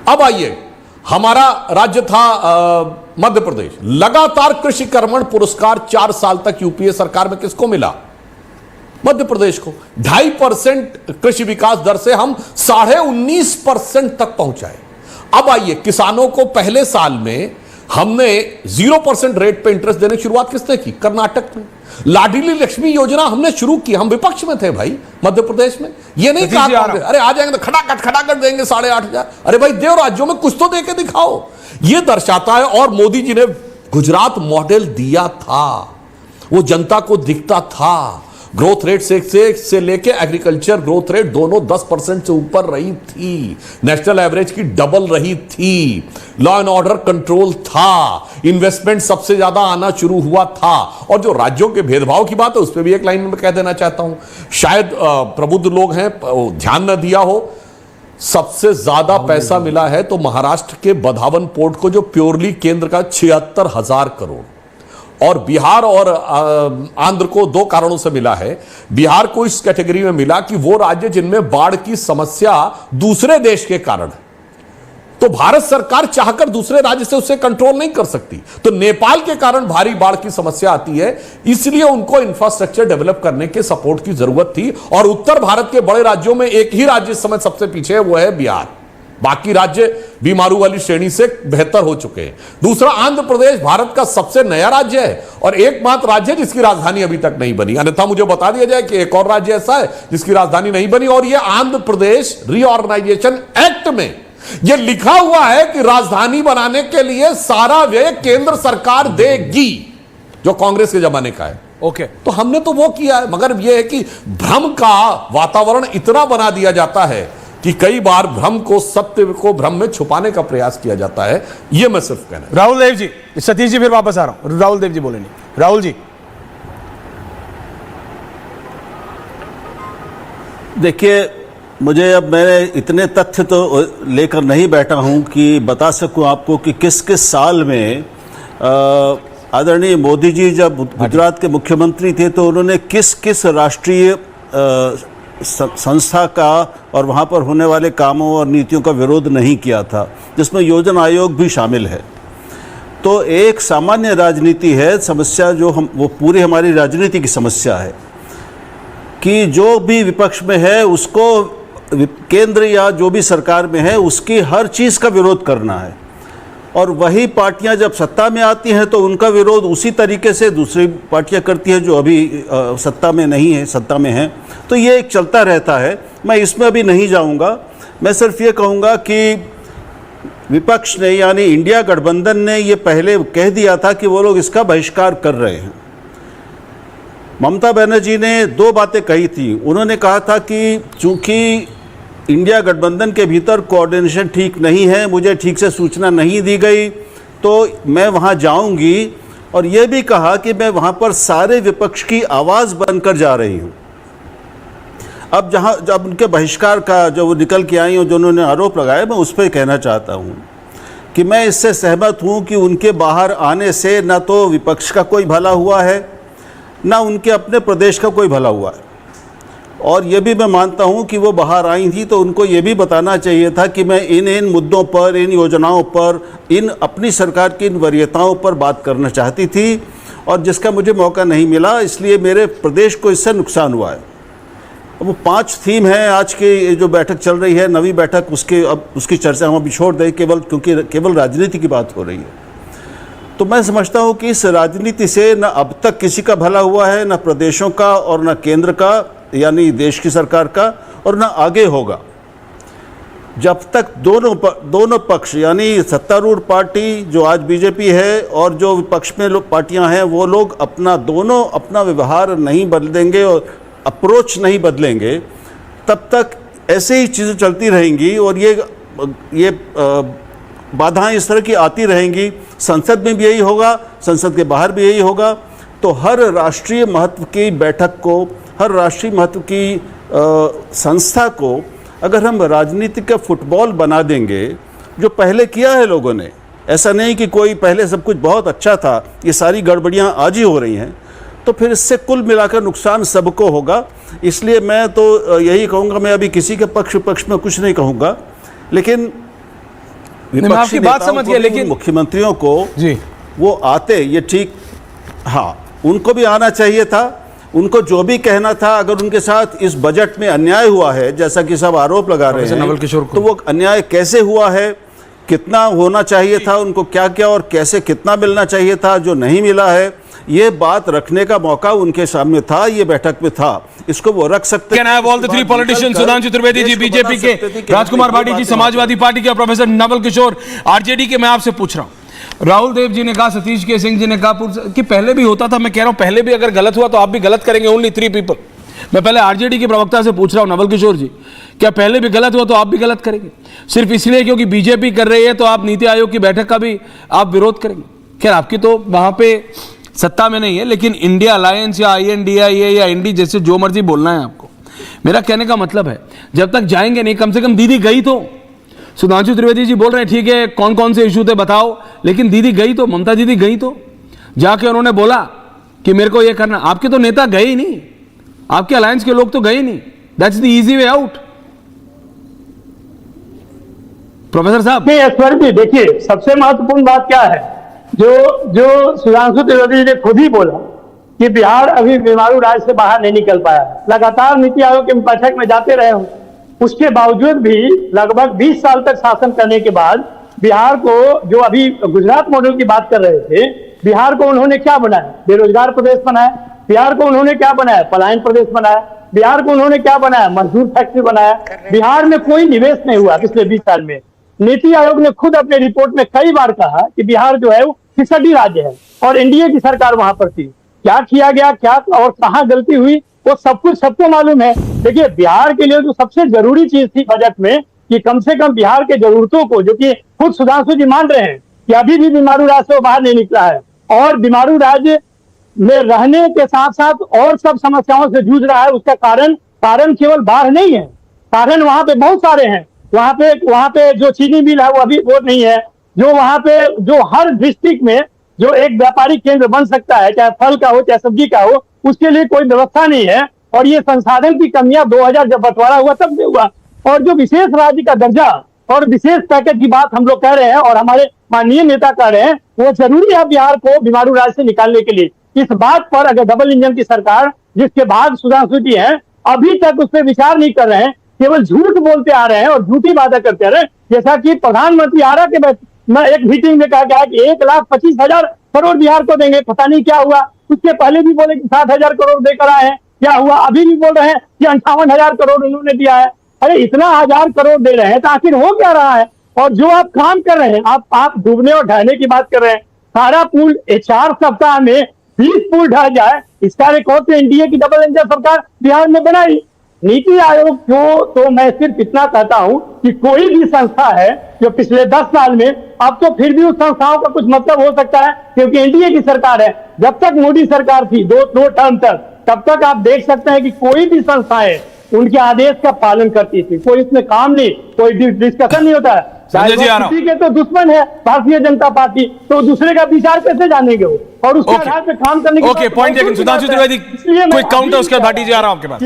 अब आइए, हमारा राज्य था मध्य प्रदेश, लगातार कृषि कर्मण पुरस्कार 4 साल तक UPA सरकार में किसको मिला? मध्य प्रदेश को। 2.5% कृषि विकास दर से हम 19.5% तक पहुंचाए। अब आइए, किसानों को पहले साल में हमने 0% रेट पे इंटरेस्ट देने की शुरुआत किसने की? कर्नाटक में। लाडली लक्ष्मी योजना हमने शुरू की, हम विपक्ष में थे भाई मध्य प्रदेश में। ये नहीं कहा अरे आ जाएंगे तो खटाखट देंगे 8,500। अरे भाई देव, राज्यों में कुछ तो दे के दिखाओ। ये दर्शाता है। और मोदी जी ने गुजरात मॉडल दिया था, वो जनता को दिखता था। ग्रोथ रेट से लेके एग्रीकल्चर ग्रोथ रेट दोनों 10% से ऊपर रही थी, नेशनल एवरेज की डबल रही थी, लॉ एंड ऑर्डर कंट्रोल था, इन्वेस्टमेंट सबसे ज्यादा आना शुरू हुआ था। और जो राज्यों के भेदभाव की बात है उस पर भी एक लाइन में कह देना चाहता हूं, शायद प्रबुद्ध लोग हैं ध्यान न दिया हो, सबसे ज्यादा पैसा मिला है तो महाराष्ट्र के बधावन पोर्ट को, जो प्योरली केंद्र का 76,000 करोड़, और बिहार और आंध्र को 2 कारणों से मिला है। बिहार को इस कैटेगरी में मिला कि वो राज्य जिनमें बाढ़ की समस्या दूसरे देश के कारण है, तो भारत सरकार चाहकर दूसरे राज्य से उसे कंट्रोल नहीं कर सकती। तो नेपाल के कारण भारी बाढ़ की समस्या आती है, इसलिए उनको इंफ्रास्ट्रक्चर डेवलप करने के सपोर्ट की जरूरत थी। और उत्तर भारत के बड़े राज्यों में एक ही राज्य इस समय सबसे पीछे है, वो है बिहार। बाकी राज्य बीमारू वाली श्रेणी से बेहतर हो चुके हैं। दूसरा, आंध्र प्रदेश भारत का सबसे नया राज्य है और एकमात्र राज्य है जिसकी राजधानी अभी तक नहीं बनी। अन्यथा मुझे बता दिया जाए कि एक और राज्य ऐसा है जिसकी राजधानी नहीं बनी, और यह आंध्र प्रदेश रीऑर्गेनाइजेशन एक्ट में यह लिखा हुआ है कि राजधानी बनाने के लिए सारा व्यय केंद्र सरकार देगी, जो कांग्रेस के जमाने का है। ओके, तो हमने तो वो किया है, मगर यह है कि भ्रम का वातावरण इतना बना दिया जाता है कि कई बार भ्रम को, सत्य को भ्रम में छुपाने का प्रयास किया जाता है। यह मैं सिर्फ कहना है। राहुल देव जी, सतीश जी फिर वापस आ रहा हूं। राहुल देव जी बोलेंगे। राहुल जी, देखिए, मुझे अब मैं इतने तथ्य तो लेकर नहीं बैठा हूं कि बता सकूं आपको कि किस किस साल में आदरणीय मोदी जी जब गुजरात के मुख्यमंत्री थे तो उन्होंने किस किस राष्ट्रीय संस्था का और वहां पर होने वाले कामों और नीतियों का विरोध नहीं किया था, जिसमें योजना आयोग भी शामिल है। तो एक सामान्य राजनीति है समस्या, जो वो पूरी हमारी राजनीति की समस्या है कि जो भी विपक्ष में है उसको केंद्र या जो भी सरकार में है उसकी हर चीज़ का विरोध करना है, और वही पार्टियां जब सत्ता में आती हैं तो उनका विरोध उसी तरीके से दूसरी पार्टियां करती हैं जो अभी सत्ता में नहीं है, सत्ता में हैं। तो ये एक चलता रहता है, मैं इसमें अभी नहीं जाऊंगा। मैं सिर्फ ये कहूँगा कि विपक्ष ने यानी इंडिया गठबंधन ने ये पहले कह दिया था कि वो लोग इसका बहिष्कार कर रहे हैं। ममता बनर्जी ने दो बातें कही थी। उन्होंने कहा था कि चूंकि इंडिया गठबंधन के भीतर कोऑर्डिनेशन ठीक नहीं है, मुझे ठीक से सूचना नहीं दी गई, तो मैं वहां जाऊंगी, और यह भी कहा कि मैं वहां पर सारे विपक्ष की आवाज़ बनकर जा रही हूं। अब जब उनके बहिष्कार का जो वो निकल के आई और जो उन्होंने आरोप लगाया, मैं उस पर कहना चाहता हूं कि मैं इससे सहमत हूं कि उनके बाहर आने से न तो विपक्ष का कोई भला हुआ है, ना उनके अपने प्रदेश का कोई भला हुआ है। और ये भी मैं मानता हूं कि वो बाहर आई थी तो उनको ये भी बताना चाहिए था कि मैं इन मुद्दों पर, इन योजनाओं पर, इन अपनी सरकार की इन वरीयताओं पर बात करना चाहती थी, और जिसका मुझे मौका नहीं मिला, इसलिए मेरे प्रदेश को इससे नुकसान हुआ है। अब वो 5 थीम है आज की जो बैठक चल रही है, नवी बैठक, उसकी चर्चा हम अभी छोड़ दें, क्योंकि केवल राजनीति की बात हो रही है। तो मैं समझता हूं कि इस राजनीति से न अब तक किसी का भला हुआ है, न प्रदेशों का और न केंद्र का यानी देश की सरकार का, और न आगे होगा। जब तक दोनों पक्ष यानी सत्तारूढ़ पार्टी जो आज बीजेपी है और जो विपक्ष में पार्टियां हैं वो लोग अपना व्यवहार नहीं बदलेंगे और अप्रोच नहीं बदलेंगे, तब तक ऐसे ही चीज़ें चलती रहेंगी और ये बाधाएं इस तरह की आती रहेंगी। संसद में भी यही होगा, संसद के बाहर भी यही होगा। तो हर राष्ट्रीय महत्व की बैठक को, हर राष्ट्रीय महत्व की संस्था को अगर हम राजनीति का फुटबॉल बना देंगे, जो पहले किया है लोगों ने, ऐसा नहीं कि कोई पहले सब कुछ बहुत अच्छा था, ये सारी गड़बड़ियाँ आज ही हो रही हैं, तो फिर इससे कुल मिलाकर नुकसान सबको होगा। इसलिए मैं तो यही कहूँगा, मैं अभी किसी के पक्ष में कुछ नहीं कहूँगा, लेकिन आपकी बात समझ गया, लेकिन मुख्यमंत्रियों को जी वो आते, ये ठीक, हाँ, उनको भी आना चाहिए था। उनको जो भी कहना था, अगर उनके साथ इस बजट में अन्याय हुआ है, जैसा कि सब आरोप लगा रहे हैं, तो वो अन्याय कैसे हुआ है, कितना होना चाहिए था, उनको क्या क्या और कैसे कितना मिलना चाहिए था जो नहीं मिला है, ये बात रखने का मौका उनके सामने था, ये बैठक में था, इसको वो रख सकते हैं। Can I have all the three politicians, Sudhanshu Trivedi ji BJP के, राजकुमार भाटी जी समाजवादी पार्टी के, प्रोफेसर नवल किशोर आरजेडी के, मैं आपसे पूछ रहा हूं। राहुल देव जी ने कहा, सतीश के सिंह जी ने कहा कि पहले भी होता था। मैं कह रहा हूं पहले भी अगर गलत हुआ तो आप भी गलत करेंगे, ओनली 3 पीपल। मैं पहले आरजेडी के प्रवक्ता से पूछ रहा हूं, नवल किशोर जी, क्या पहले भी गलत हुआ तो आप भी गलत करेंगे? सिर्फ इसलिए क्योंकि बीजेपी कर रही है तो आप नीति आयोग की बैठक का भी आप विरोध करेंगे? खैर, आपकी तो वहां पे सत्ता में नहीं है, लेकिन इंडिया अलायंस या INDIA या इंडी जैसे जो मर्जी बोलना है आपको, मेरा कहने का मतलब है जब तक जाएंगे नहीं, कम से कम दीदी गई तो। सुधांशु त्रिवेदी जी बोल रहे हैं ठीक है कौन कौन से इशू थे बताओ, लेकिन दीदी गई तो, ममता दीदी गई तो, जाके उन्होंने बोला कि मेरे को ये करना। आपके तो नेता गए ही नहीं, आपके अलायंस के लोग तो गए नहीं। That's the easy way out. Professor साहब नहीं ऐश्वर्य जी, देखिए सबसे महत्वपूर्ण बात क्या है, जो सुधांशु त्रिवेदी जी ने खुद ही बोला कि बिहार अभी बीमारू राज्य से बाहर नहीं निकल पाया। लगातार नीति आयोग की बैठक में जाते रहे हूं, उसके बावजूद भी लगभग 20 साल तक शासन करने के बाद बिहार को, जो अभी गुजरात मॉडल की बात कर रहे थे, बिहार को उन्होंने क्या बनाया? बेरोजगार प्रदेश बनाया। बिहार को उन्होंने क्या बनाया? पलायन प्रदेश बनाया। बिहार को उन्होंने क्या बनाया? मजदूर फैक्ट्री बनाया। बिहार में कोई निवेश नहीं हुआ पिछले 20 साल में। नीति आयोग ने खुद अपने रिपोर्ट में कई बार कहा कि बिहार जो है वो फिसडी राज्य है और एनडीए की सरकार वहां पर थी। क्या किया गया, क्या और कहां गलती हुई, वो सब कुछ सबको मालूम है। देखिए बिहार के लिए जो सबसे जरूरी चीज थी बजट में कि कम से कम बिहार के जरूरतों को, जो कि खुद सुधांशु जी मान रहे हैं कि अभी भी बीमारू राज्य से बाहर नहीं निकला है और बीमारू राज्य में रहने के साथ साथ और सब समस्याओं से जूझ रहा है, उसका कारण केवल बाढ़ नहीं है, कारण वहां पे बहुत सारे हैं। वहां पे जो चीनी मिल है वो अभी वो नहीं है, जो वहां पे जो हर डिस्ट्रिक्ट में जो एक व्यापारिक केंद्र बन सकता है, चाहे फल का हो चाहे सब्जी का हो, उसके लिए कोई व्यवस्था नहीं है। और ये संसाधन की कमियां 2000 जब बंटवारा हुआ तब से हुआ। और जो विशेष राज्य का दर्जा और विशेष पैकेज की बात हम लोग कह रहे हैं और हमारे माननीय नेता कह रहे हैं, वो जरूरी है बिहार को बीमारू राज्य से निकालने के लिए। इस बात पर अगर डबल इंजन की सरकार, जिसके बाद सुधांशु जी हैं, अभी तक उस पर विचार नहीं कर रहे हैं, केवल झूठ बोलते आ रहे हैं और झूठी वादा करते आ रहे हैं। जैसा कि प्रधानमंत्री आरा के मैं एक मीटिंग में कहा गया कि 1,25,000 करोड़ बिहार को देंगे, पता नहीं क्या हुआ। उसके पहले भी बोले कि 7,000 करोड़ देकर आए हैं, क्या हुआ? अभी भी बोल रहे हैं कि 58,000 करोड़ उन्होंने दिया है। अरे इतना 1,000 करोड़ दे रहे हैं तो आखिर हो क्या रहा है? और जो आप काम कर रहे हैं, आप डूबने और ढहने की बात कर रहे हैं। सारा पुल 4 सप्ताह में 20 पुल ढह जाए, इसका रिकॉर्ड तो एनडीए की डबल इंजन सरकार बिहार में बनाई। नीति आयोग को तो मैं सिर्फ इतना कहता हूं कि कोई भी संस्था है जो पिछले 10 साल में, अब तो फिर भी उस संस्थाओं का कुछ मतलब हो सकता है क्योंकि एनडीए की सरकार है। जब तक मोदी सरकार थी दो टर्म तक, तब तक आप देख सकते हैं कि कोई भी संस्थाएं उनके आदेश का पालन करती थी। कोई इसमें काम नहीं, कोई डिस्कशन नहीं होता है। किसी के तो दुश्मन है भारतीय जनता पार्टी, तो दूसरे का विचार कैसे जानेंगे वो? और उसके आधार पे काम करने okay, point taken. Sudhanshu Trivedi कोई काउंटर, उसके बाद भाटी जी आ रहा हूं आपके पास।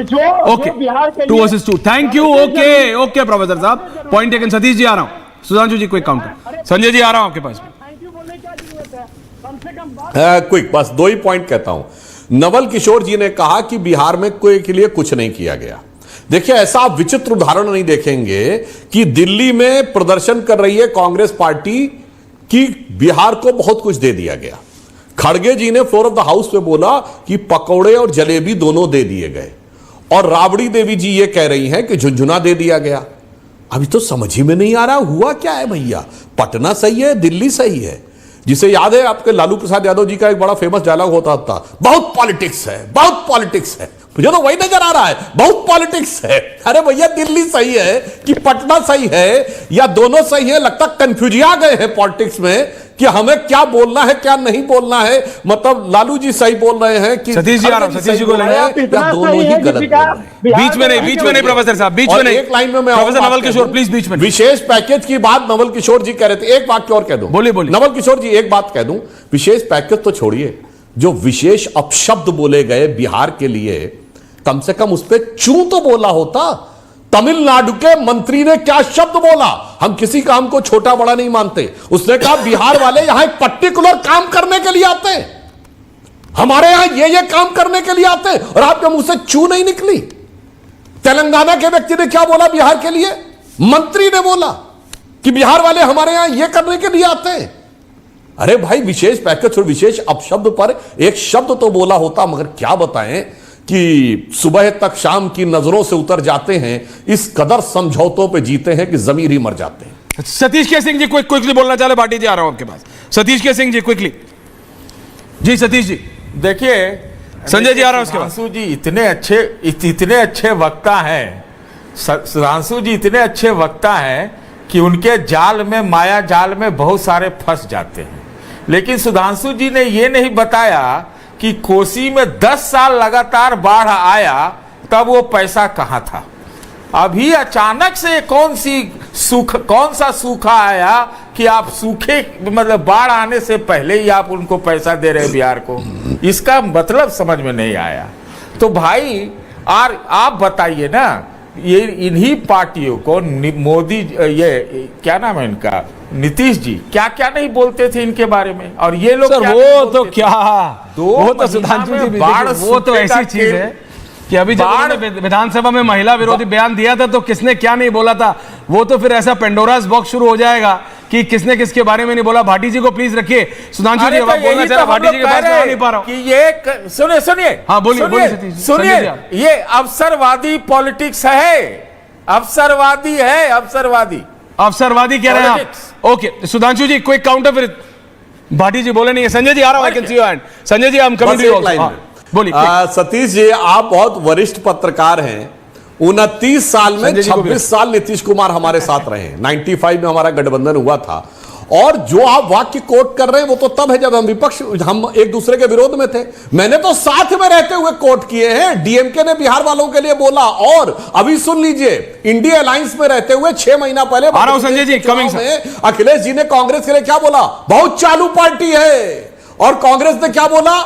Okay, 2 versus 2। Thank you. Okay professor साहब, पॉइंट टेकन। सतीश जी आ रहा हूं, सुधांशु जी क्विक काउंटर। संजय जी आ रहा हूं आपके पास। क्विक, बस 2 ही पॉइंट कहता हूं। नवल किशोर जी ने कहा कि बिहार में कोई के लिए कुछ नहीं किया गया। देखिए, ऐसा आप विचित्र उदाहरण नहीं देखेंगे कि दिल्ली में प्रदर्शन कर रही है कांग्रेस पार्टी कि बिहार को बहुत कुछ दे दिया गया। खड़गे जी ने फ्लोर ऑफ द हाउस पे बोला कि पकौड़े और जलेबी दोनों दे दिए गए, और राबड़ी देवी जी ये कह रही हैं कि झुंझुना दे दिया गया। अभी तो समझ ही में नहीं आ रहा हुआ क्या है भैया। पटना सही है, दिल्ली सही है। जिसे याद है आपके लालू प्रसाद यादव जी का एक बड़ा फेमस डायलॉग होता था, बहुत पॉलिटिक्स है, बहुत पॉलिटिक्स है। मुझे तो वही नजर आ रहा है, बहुत पॉलिटिक्स है। अरे भैया, दिल्ली सही है कि पटना सही है या दोनों सही है? लगता कंफ्यूजिया गए हैं पॉलिटिक्स में कि हमें क्या बोलना है क्या नहीं बोलना है। मतलब लालू जी सही बोल रहे हैं कि सतीश जी आ रहा हूं, सतीश जी को या दोनों ही गलत बोल रहे हैं। बीच में नहीं प्रोफेसर साहब, बीच में नहीं। एक लाइन में मैं प्रोफेसर नवल किशोर प्लीज बीच में। विशेष पैकेज की बात नवल किशोर जी कह रहे थे, एक वाक्य और कह दूं। बोलिए। नवल किशोर जी, एक बात कह दूं, विशेष पैकेज तो छोड़िए, जो विशेष अपशब्द बोले गए बिहार के लिए, कम से कम उस पर चूं तो बोला होता। तमिलनाडु के मंत्री ने क्या शब्द बोला? हम किसी काम को छोटा बड़ा नहीं मानते। उसने कहा बिहार वाले यहां एक पर्टिकुलर काम करने के लिए आते हैं, हमारे यहां ये काम करने के लिए आते हैं, और आपके मुंह से चू नहीं निकली। तेलंगाना के व्यक्ति ने क्या बोला बिहार के लिए? मंत्री ने बोला कि बिहार वाले हमारे यहां ये करने के लिए आते हैं। अरे भाई, विशेष पैकेज और विशेष अपशब्द पर एक शब्द तो बोला होता। मगर क्या बताएं कि सुबह तक शाम की नजरों से उतर जाते हैं, इस कदर समझौतों पे जीते हैं कि जमीर ही मर जाते हैं। सतीश के सिंह जी क्विकली बोलना चाहे, भाटी जी आ रहा हूं आपके पास। सतीश के सिंह जी क्विकली। जी सतीश जी। देखिए, संजय जी आ रहा हूं उसके बाद। सुधांशु जी इतने अच्छे वक्ता हैं। सुधांशु जी इतने अच्छे वक्ता हैं कि उनके जाल में, माया जाल में बहुत सारे फंस जाते हैं। लेकिन सुधांशु जी ने यह नहीं बताया कि कोसी में 10 साल लगातार बाढ़ आया, तब वो पैसा कहां था। अभी अचानक से कौन सा सूखा आया कि आप सूखे, मतलब बाढ़ आने से पहले ही आप उनको पैसा दे रहे बिहार को? इसका मतलब समझ में नहीं आया। तो भाई आप बताइए ना ये इन्हीं पार्टियों को मोदी, ये क्या नाम है इनका, नीतीश जी, क्या क्या नहीं बोलते थे इनके बारे में, और ये लोग सर क्या वो नहीं तो बोलते थे? क्या, दो वो तो महीना सुधांशु में जी भी बाढ़ देखिए, वो तो सूखे का ऐसी चीज खेल। है कि अभी जब बाढ़- उन्होंने विधानसभा में महिला विरोधी बयान दिया था तो किसने क्या नहीं बोला था, वो तो फिर ऐसा पेंडोरास बॉक्स शुरू हो जाएगा कि किसने किसके बारे में नहीं बोला। भाटी जी को प्लीज रखिए। सुधांशु जी अरे अब तो आप बोलना यही चाह रहे, तो हम भाटी जी लोग के पास कह रहे आ नहीं पा रहा हूं। कि ये सुनिए सुनिए, हाँ, बोलिए, बोलिए सतीश जी, सुनिए, संजय जी आप। ये अवसरवादी पॉलिटिक्स है, अवसरवादी है, अवसरवादी अवसरवादी कह रहे हैं आप। Okay Sudhanshu ji, quick counter, फिर भाटी जी बोले नहीं है। संजय जी आ रहा हूं, I can see your hand. Sanjay ji, हम बस कमेंट्री एक लाइन में। बोलिए। सतीश जी, आप बहुत वरिष्ठ पत्रकार हैं। 29 साल में संजय जी को भी 26 साल नीतीश कुमार हमारे साथ रहे हैं। 95 में हमारा गठबंधन हुआ था। और जो आप वाक्य कोट कर रहे हैं वो तो तब है जब हम एक दूसरे के विरोध में थे। मैंने तो साथ में रहते हुए कोट किए हैं। डीएमके ने बिहार वालों के लिए बोला, और अभी सुन लीजिए, इंडिया अलायंस में रहते हुए 6 महीना पहले आ रहा हूं संजय जी, कमिंग में अखिलेश जी ने कांग्रेस के लिए क्या बोला, बहुत चालू पार्टी है, और कांग्रेस ने क्या बोला,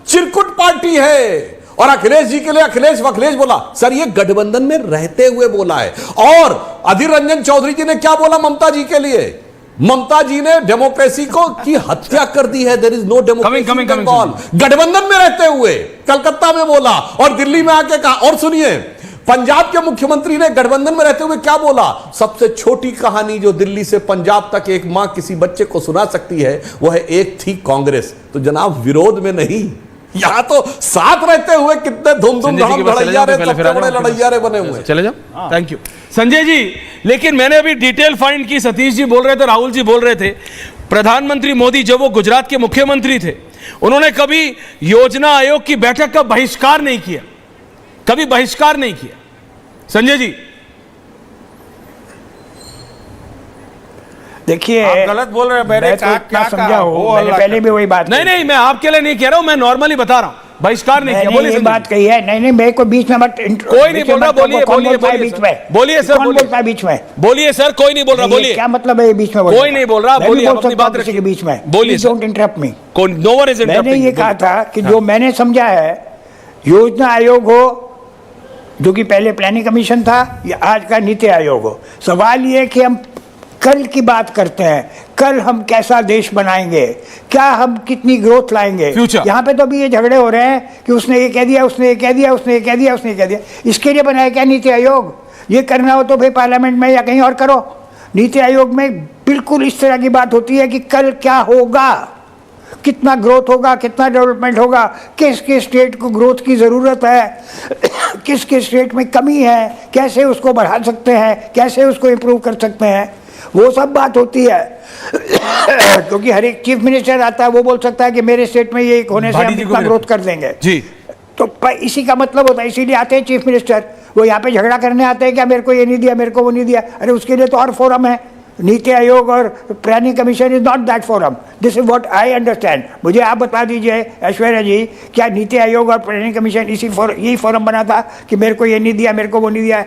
चिरकुट पार्टी है। और अखिलेश जी के लिए अखिलेश बोला। सर ये गठबंधन में रहते हुए बोला है। और अधीर रंजन चौधरी जी ने क्या बोला ममता जी के लिए, ममता जी ने डेमोक्रेसी को की हत्या कर दी है, there is no democracy in Bengal. गठबंधन में रहते हुए कलकत्ता में बोला और दिल्ली में आके कहा। और सुनिए, पंजाब के मुख्यमंत्री ने गठबंधन में रहते हुए क्या बोला, सबसे छोटी कहानी जो दिल्ली से पंजाब तक एक मां किसी बच्चे को सुना सकती है वो है, एक थी कांग्रेस। तो जनाब विरोध में नहीं, यहां तो साथ रहते हुए कितने धूम-धूम लड़ैयारे, सबसे बड़े लड़ैयारे बने हुए। चले जाओ, थैंक यू संजय जी। लेकिन मैंने अभी डिटेल फाइंड की, सतीश जी बोल रहे थे, राहुल जी बोल रहे थे, प्रधानमंत्री मोदी जब वो गुजरात के मुख्यमंत्री थे, उन्होंने कभी योजना आयोग की बैठक का बहिष्कार नहीं किया, कभी बहिष्कार नहीं किया। संजय जी देखिए, आप गलत बोल रहे हैं। मैंने मैं तो कहा इतना क्या समझा कहा? हूं, वो मैंने अल्लाह पहले भी वही बात नहीं कही। नहीं, मैं आपके लिए नहीं कह रहा हूं, मैं नॉर्मली बता रहा हूं, बहिष्कार नहीं किया। मैंने बोलिए ये संजय बात जी। कही है। नहीं मेरे को बीच में मत, कोई नहीं बोल रहा, बोलिए कौन बोलिए बोलता है बोलिए बीच सर। में? बोलिए सर, कौन बोलिए। बोलता है बीच में? बोलिए सर, कोई नहीं बोल रहा, ये बोलिए। क्या मतलब है ये बीच में बोलना? कोई नहीं बोल रहा, मैं भी बोलिए, बोल आप अपनी सकता हूं बात किसी के रखिए। बीच में। बोलिए sir. Don't interrupt me. No one is मैंने इंटरप्टिंग। ये कहा था कि जो मैंने समझा है, योजना आयोग हो, जो कि पहले प्लानिंग कमीशन था, या आज का नीति आयोग हो, सवाल ये कि हम कल की बात करते हैं, कल हम कैसा देश बनाएंगे, क्या हम कितनी ग्रोथ लाएंगे। Future। यहाँ पे तो अभी ये झगड़े हो रहे हैं कि उसने ये कह दिया, उसने ये कह दिया, उसने ये कह दिया, उसने ये कह दिया। इसके लिए बनाया क्या नीति आयोग? ये करना हो तो फिर पार्लियामेंट में या कहीं और करो। नीति आयोग में बिल्कुल इस तरह की बात होती है कि कल क्या होगा, कितना ग्रोथ होगा, कितना डेवलपमेंट होगा, किस किस स्टेट को ग्रोथ की ज़रूरत है, किस किस स्टेट में कमी है, कैसे उसको बढ़ा सकते हैं, कैसे उसको इम्प्रूव कर सकते हैं, वो सब बात होती है। क्योंकि हर एक चीफ मिनिस्टर आता है, वो बोल सकता है कि मेरे स्टेट में ये होने से हम इतना ग्रोथ कर देंगे जी। तो इसी का मतलब होता है, इसीलिए आते हैं चीफ मिनिस्टर। वो यहाँ पे झगड़ा करने आते हैं, क्या मेरे को ये नहीं दिया, मेरे को वो नहीं दिया। अरे उसके लिए तो और फोरम है। नीति आयोग और planning commission is not that forum. This is what I understand. मुझे आप बता दीजिए ऐश्वर्या जी, क्या नीति आयोग और प्लानिंग कमीशन यही फोरम बना था कि मेरे को ये नहीं दिया, मेरे को वो नहीं दिया?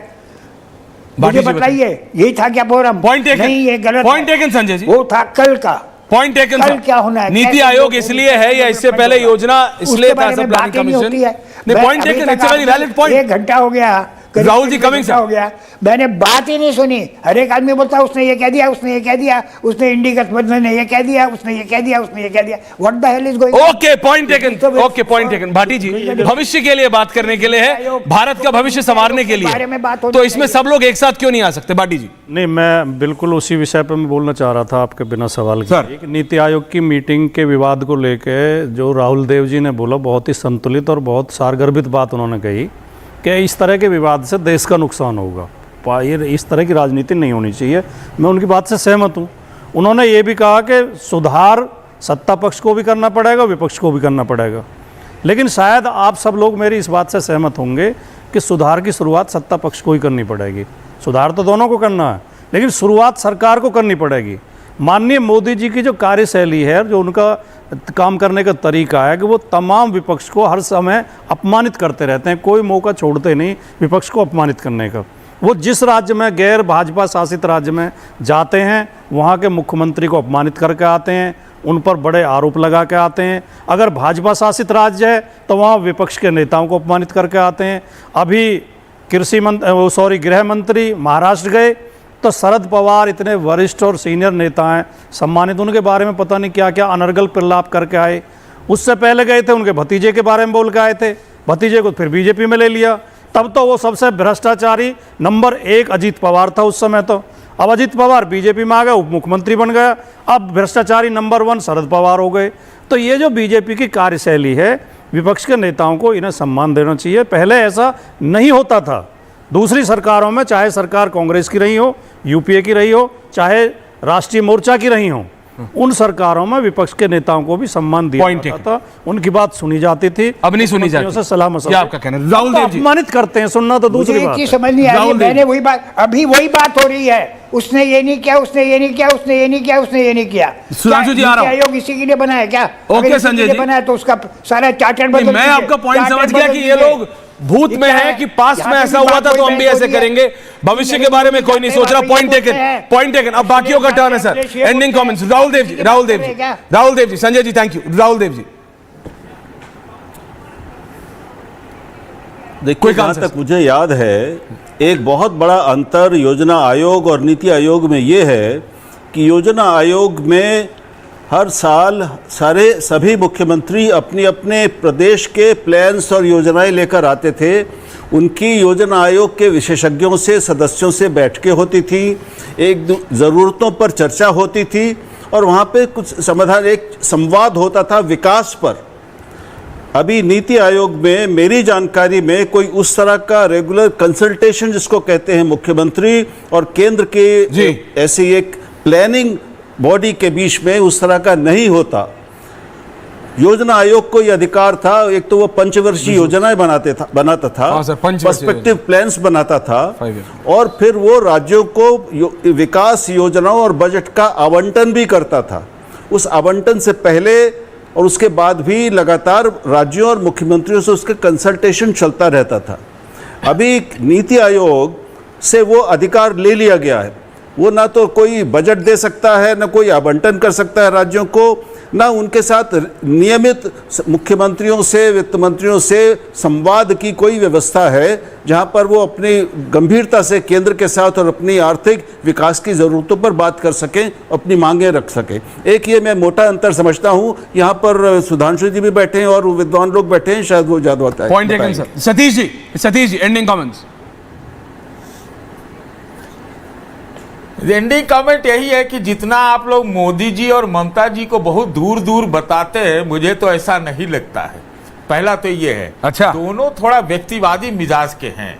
मुझे बताइए, यही था क्या फोरम? Point taken. नहीं, ये गलत। Point taken Sanjay ji. वो था कल का। Point taken. कल क्या होना है? नीति आयोग इसलिए है या इससे पहले योजना इसलिए था, सब प्लानिंग कमीशन। नहीं, point taken, it's a very valid point. 1 घंटा हो गया, राहुल जी कमिंग हो गया, मैंने बात ही नहीं सुनी। हर एक आदमी बोलता है उसने ये कह दिया, उसने ये कह दिया, उसने इंडी गठबंधन ने ये कह दिया, उसने ये कह दिया, उसने ये कह दिया। What the hell is going? Okay, point taken. Okay, point taken. Bhati ji, भविष्य के लिए बात करने के लिए है, भारत का भविष्य संवारने के लिए, तो इसमें सब लोग एक साथ क्यों नहीं आ सकते? भाटी जी। नहीं, मैं बिल्कुल उसी विषय पर मैं बोलना चाह रहा था आपके बिना सवाल के। कि नीति आयोग की मीटिंग के विवाद को लेके जो राहुल देव जी ने बोला, बहुत ही संतुलित और बहुत सारगर्भित बात उन्होंने कही कि इस तरह के विवाद से देश का नुकसान होगा, ये इस तरह की राजनीति नहीं होनी चाहिए। मैं उनकी बात से सहमत हूँ। उन्होंने ये भी कहा कि सुधार सत्ता पक्ष को भी करना पड़ेगा, विपक्ष को भी करना पड़ेगा। लेकिन शायद आप सब लोग मेरी इस बात से सहमत होंगे कि सुधार की शुरुआत सत्ता पक्ष को ही करनी पड़ेगी। सुधार तो दोनों को करना है, लेकिन शुरुआत सरकार को करनी पड़ेगी। माननीय मोदी जी की जो कार्यशैली है, जो उनका काम करने का तरीका है, कि वो तमाम विपक्ष को हर समय अपमानित करते रहते हैं, कोई मौका छोड़ते नहीं विपक्ष को अपमानित करने का। वो जिस राज्य में, गैर भाजपा शासित राज्य में जाते हैं, वहाँ के मुख्यमंत्री को अपमानित करके आते हैं, उन पर बड़े आरोप लगा के आते हैं। अगर भाजपा शासित राज्य है तो वहाँ विपक्ष के नेताओं को अपमानित करके आते हैं। अभी गृह मंत्री महाराष्ट्र गए तो शरद पवार इतने वरिष्ठ और सीनियर नेता हैं, सम्मानित, उनके बारे में पता नहीं क्या क्या अनर्गल प्रलाप करके आए। उससे पहले गए थे उनके भतीजे के बारे में बोल के आए थे, भतीजे को फिर बीजेपी में ले लिया। तब तो वो सबसे भ्रष्टाचारी नंबर 1 अजीत पवार था उस समय। तो अब अजीत पवार बीजेपी में आ गए, उप मुख्यमंत्री बन गया, अब भ्रष्टाचारी नंबर 1 शरद पवार हो गए। तो ये जो बीजेपी की कार्यशैली है, विपक्ष के नेताओं को इन्हें सम्मान देना चाहिए। पहले ऐसा नहीं होता था। दूसरी सरकारों में, चाहे सरकार कांग्रेस की रही हो, यूपीए की रही हो, चाहे राष्ट्रीय मोर्चा की रही हो, उन सरकारों में विपक्ष के नेताओं को भी सम्मान दिया जाता था, उनकी बात सुनी जाती थी। अब नहीं सुनी जाती। से सलाह मशवरा। क्या आपका कहना है? राहुल देव जी अपमानित करते हैं, सुनना तो दूसरी बात है। समझ नहीं आ रही, मैंने वही बात, अभी वही बात हो रही है, उसने ये नहीं किया, उसने ये नहीं किया, उसने ये नहीं किया, उसने ये नहीं किया। सुधांशु जी, आ रहा हूं। आयोग इसी के लिए बनाया क्या? ओके संजय जी, बनाया तो उसका सारा चार्टर बदल। मैं आपका पॉइंट समझ गया कि ये लोग भूत में है कि पास्ट में ऐसा हुआ था तो हम भी ऐसे करेंगे, भविष्य के बारे में कोई नहीं सोच रहा। Point taken. अब बाकियों का टर्न है sir. Ending comments Rahul Dev ji, Sanjay ji, thank you. Rahul Dev ji, देखिए, जहाँ तक मुझे याद है, एक बहुत बड़ा अंतर योजना आयोग और नीति आयोग में ये है कि योजना आयोग में हर साल सभी मुख्यमंत्री अपने अपने प्रदेश के प्लान्स और योजनाएं लेकर आते थे। उनकी योजना आयोग के विशेषज्ञों से, सदस्यों से बैठकें होती थी, एक ज़रूरतों पर चर्चा होती थी और वहाँ पे कुछ समाधान, एक संवाद होता था विकास पर। अभी नीति आयोग में मेरी जानकारी में कोई उस तरह का रेगुलर कंसल्टेशन जिसको कहते हैं मुख्यमंत्री और केंद्र के ऐसी एक प्लानिंग बॉडी के बीच में उस तरह का नहीं होता। योजना आयोग को यह अधिकार था, एक तो वो पंचवर्षीय योजनाएं बनाता था, पर्सपेक्टिव प्लान्स बनाता था और फिर वो राज्यों को विकास योजनाओं और बजट का आवंटन भी करता था। उस आवंटन से पहले और उसके बाद भी लगातार राज्यों और मुख्यमंत्रियों से उसका कंसल्टेशन चलता रहता था। अभी नीति आयोग से वो अधिकार ले लिया गया है। वो ना तो कोई बजट दे सकता है, ना कोई आवंटन कर सकता है राज्यों को, ना उनके साथ नियमित मुख्यमंत्रियों से, वित्त मंत्रियों से संवाद की कोई व्यवस्था है जहां पर वो अपनी गंभीरता से केंद्र के साथ और अपनी आर्थिक विकास की ज़रूरतों पर बात कर सकें, अपनी मांगें रख सकें। एक ये मैं मोटा अंतर समझता हूं। यहाँ पर सुधांशु जी भी बैठे हैं और विद्वान लोग बैठे हैं, शायद वो ज़्यादा बताएं। Point taken sir. Satish ji, ending comments. Ending comment यही है कि जितना आप लोग मोदी जी और ममता जी को बहुत दूर दूर बताते हैं, मुझे तो ऐसा नहीं लगता है। पहला तो ये है, अच्छा, दोनों थोड़ा व्यक्तिवादी मिजाज के हैं,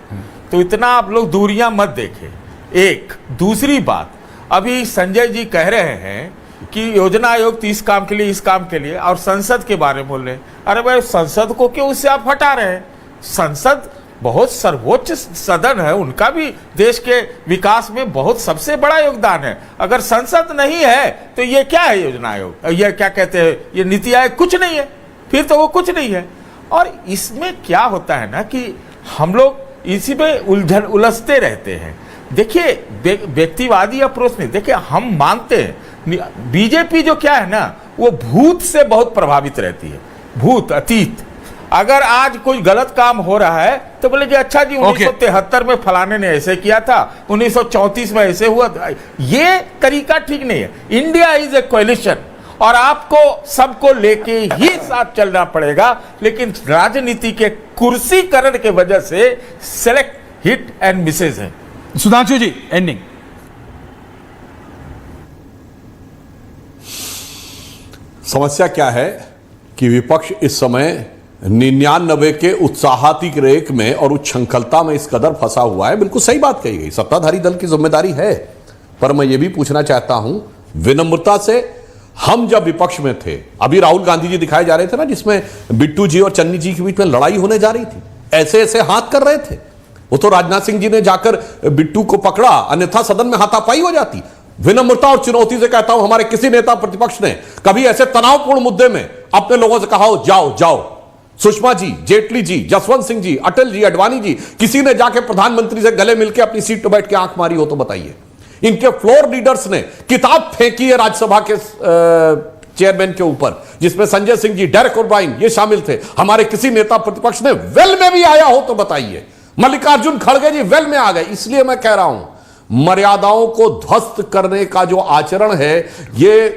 तो इतना आप लोग दूरियां मत देखें। एक दूसरी बात, अभी संजय जी कह रहे हैं कि योजना आयोग 30 काम के लिए, इस काम के लिए, और संसद के बारे में बोल रहे हैं। अरे भाई, संसद को क्यों उससे आप हटा रहे हैं? संसद बहुत सर्वोच्च सदन है, उनका भी देश के विकास में बहुत सबसे बड़ा योगदान है। अगर संसद नहीं है तो ये क्या है योजना आयोग, ये क्या कहते हैं, ये नीति आयोग कुछ नहीं है, फिर तो वो कुछ नहीं है। और इसमें क्या होता है ना कि हम लोग इसी पे उलझते रहते हैं। देखिए, व्यक्तिवादी अप्रोच नहीं। देखिए, हम मानते हैं बीजेपी जो क्या है ना, वो भूत से बहुत प्रभावित रहती है, भूत, अतीत। अगर आज कोई गलत काम हो रहा है तो बोले कि अच्छा जी 1973 में फलाने ने ऐसे किया था, 1934 में ऐसे हुआ था। ये तरीका ठीक नहीं है। इंडिया इज ए कोएलिशन और आपको सबको लेके ही साथ चलना पड़ेगा, लेकिन राजनीति के कुर्सीकरण के वजह से सेलेक्ट हिट एंड मिसेज है। सुधांशु जी, एंडिंग। समस्या क्या है कि विपक्ष इस समय 99 के उत्साहातिरेक में और उच्छृंखलता में इस कदर फंसा हुआ है। बिल्कुल सही बात कही गई, सत्ताधारी दल की जिम्मेदारी है, पर मैं ये भी पूछना चाहता हूं विनम्रता से, हम जब विपक्ष में थे, अभी राहुल गांधी जी दिखाए जा रहे थे ना, जिसमें बिट्टू जी और चन्नी जी के बीच में लड़ाई होने जा रही थी, ऐसे ऐसे हाथ कर रहे थे। वो तो राजनाथ सिंह जी ने जाकर बिट्टू को पकड़ा, अन्यथा सदन में हाथापाई हो जाती। विनम्रता और चुनौती से कहता हूं, हमारे किसी नेता प्रतिपक्ष ने कभी ऐसे तनावपूर्ण मुद्दे में अपने लोगों से कहा हो जाओ जाओ? सुषमा जी, जेटली जी, जसवंत सिंह जी, अटल जी, अडवाणी जी, किसी ने जाके प्रधानमंत्री से गले मिलकर अपनी सीट पर बैठ के आंख मारी हो तो बताइए? इनके फ्लोर लीडर्स ने किताब फेंकी है राज्यसभा के चेयरमैन के ऊपर, जिसमें संजय सिंह जी, डेरेक ओब्रायन ये शामिल थे। हमारे किसी नेता प्रतिपक्ष ने वेल में भी आया हो तो बताइए? मल्लिकार्जुन खड़गे जी वेल में आ गए। इसलिए मैं कह रहा हूं मर्यादाओं को ध्वस्त करने का जो आचरण है, ये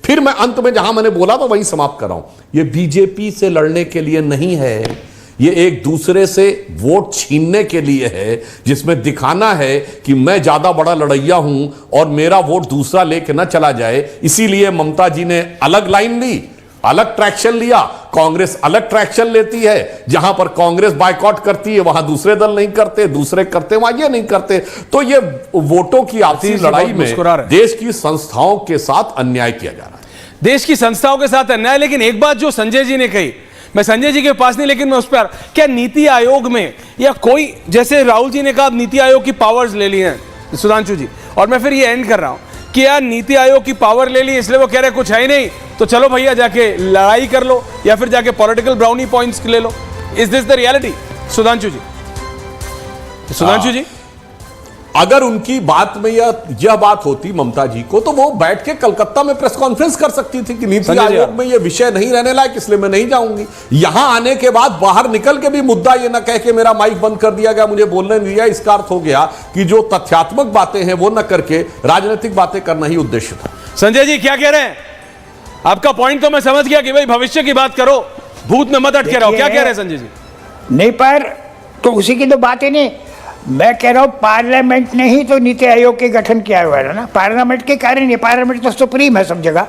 फिर मैं अंत में जहां मैंने बोला तो वहीं समाप्त कर रहा हूं। ये बीजेपी से लड़ने के लिए नहीं है, ये एक दूसरे से वोट छीनने के लिए है, जिसमें दिखाना है कि मैं ज्यादा बड़ा लड़ैया हूं और मेरा वोट दूसरा लेके ना चला जाए। इसीलिए ममता जी ने अलग लाइन ली, अलग ट्रैक्शन लिया, कांग्रेस अलग ट्रैक्शन लेती है। जहां पर कांग्रेस बायकॉट करती है वहां दूसरे दल नहीं करते, दूसरे करते वहां ये नहीं करते। तो ये वोटों की आपसी लड़ाई में देश की संस्थाओं के साथ अन्याय किया जा रहा है। देश की संस्थाओं के साथ अन्याय। लेकिन एक बात जो संजय जी ने कही, मैं संजय जी के पास नहीं लेकिन मैं उस पर, क्या नीति आयोग में या कोई, जैसे राहुल जी ने कहा नीति आयोग की पावर्स ले ली हैं सुधांशु जी, और मैं फिर ये एंड कर रहा हूं कि यार नीति आयोग की पावर ले ली इसलिए वो कह रहे कुछ है ही नहीं, तो चलो भैया जाके लड़ाई कर लो या फिर जाके पॉलिटिकल ब्राउनी पॉइंट्स ले लो। Is this the reality Sudhanshu ji? Sudhanshu ji, अगर उनकी बात में यह बात होती ममता जी को, तो वो बैठ के कलकत्ता में प्रेस कॉन्फ्रेंस कर सकती थी कि नीति आयोग में यह विषय नहीं रहने लायक इसलिए मैं नहीं जाऊंगी। यहां आने के बाद बाहर निकल के भी मुद्दा यह ना कह के मेरा माइक बंद कर दिया गया, मुझे बोलने नहीं दिया, इसका अर्थ हो गया कि जो तथ्यात्मक बातें हैं वो न करके राजनीतिक बातें करना ही उद्देश्य था। संजय जी क्या कह रहे हैं? आपका पॉइंट तो मैं समझ गया कि भाई भविष्य की बात करो, भूत में मत अटके रहो। क्या कह रहे हैं संजय जी? नहीं, पर तो उसी की तो बात ही नहीं। मैं कह रहा हूं पार्लियामेंट ने ही तो नीति आयोग के गठन किया हुआ है ना, पार्लियामेंट के कारण ही। पार्लियामेंट तो सुप्रीम है सब जगह।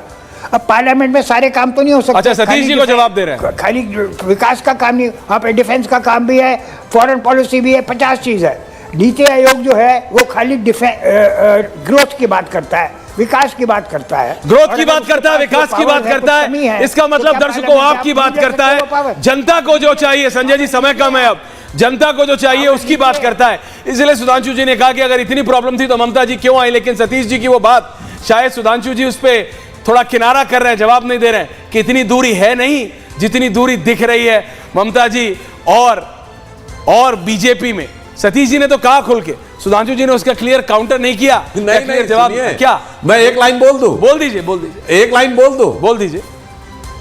अब पार्लियामेंट में सारे काम तो नहीं हो सकते। अच्छा, सतीश जी को जवाब दे रहे हैं। खाली विकास का काम नहीं, वहाँ पे डिफेंस का काम भी है, फॉरेन पॉलिसी भी है, 50 चीज है। नीति आयोग जो है वो खाली ग्रोथ की बात करता है, विकास की बात करता है, ग्रोथ की बात करता है, विकास की बात करता है। इसका मतलब दर्शकों आपकी बात करता है, जनता को जो चाहिए, संजय जी समय कम है अब, जनता को जो चाहिए उसकी बात करता है। इसलिए सुधांशु जी ने कहा कि अगर इतनी प्रॉब्लम थी तो ममता जी क्यों आई। लेकिन सतीश जी की वो बात, शायद सुधांशु जी उस पर थोड़ा किनारा कर रहे हैं, जवाब नहीं दे रहे हैं कि इतनी दूरी है नहीं जितनी दूरी दिख रही है ममता जी और बीजेपी में। सतीश जी ने तो कहा खुल के, सुधांशु जी ने उसका क्लियर काउंटर नहीं किया। नहीं, जवाब क्या? मैं एक लाइन बोल दूं? बोल दीजिए, बोल दीजिए, एक लाइन बोल दूं? बोल दीजिए।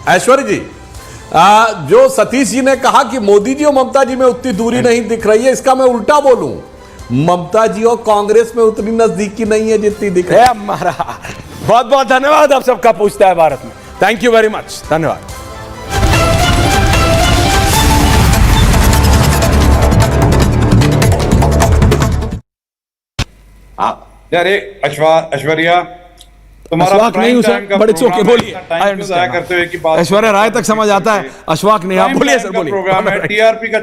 ऐश्वर्य जी, जो सतीश जी ने कहा कि मोदी जी और ममता जी में उतनी दूरी नहीं दिख रही है, इसका मैं उल्टा बोलूं, ममता जी और कांग्रेस में उतनी नजदीकी नहीं है जितनी दिख रही है। हमारा बहुत बहुत धन्यवाद आप सबका पूछता है भारत में। थैंक यू वेरी मच, धन्यवाद। अरे ऐश्वर्या, तुम्हारा अशफाक नहीं हूं सर, बड़े चौके बोलिए। करते हुए की बात, ऐश्वर्या राय तक समझ आता है, अशफाक नहीं। आप बोलिए सर, बोलिए। प्रोग्राम है, टीआरपी का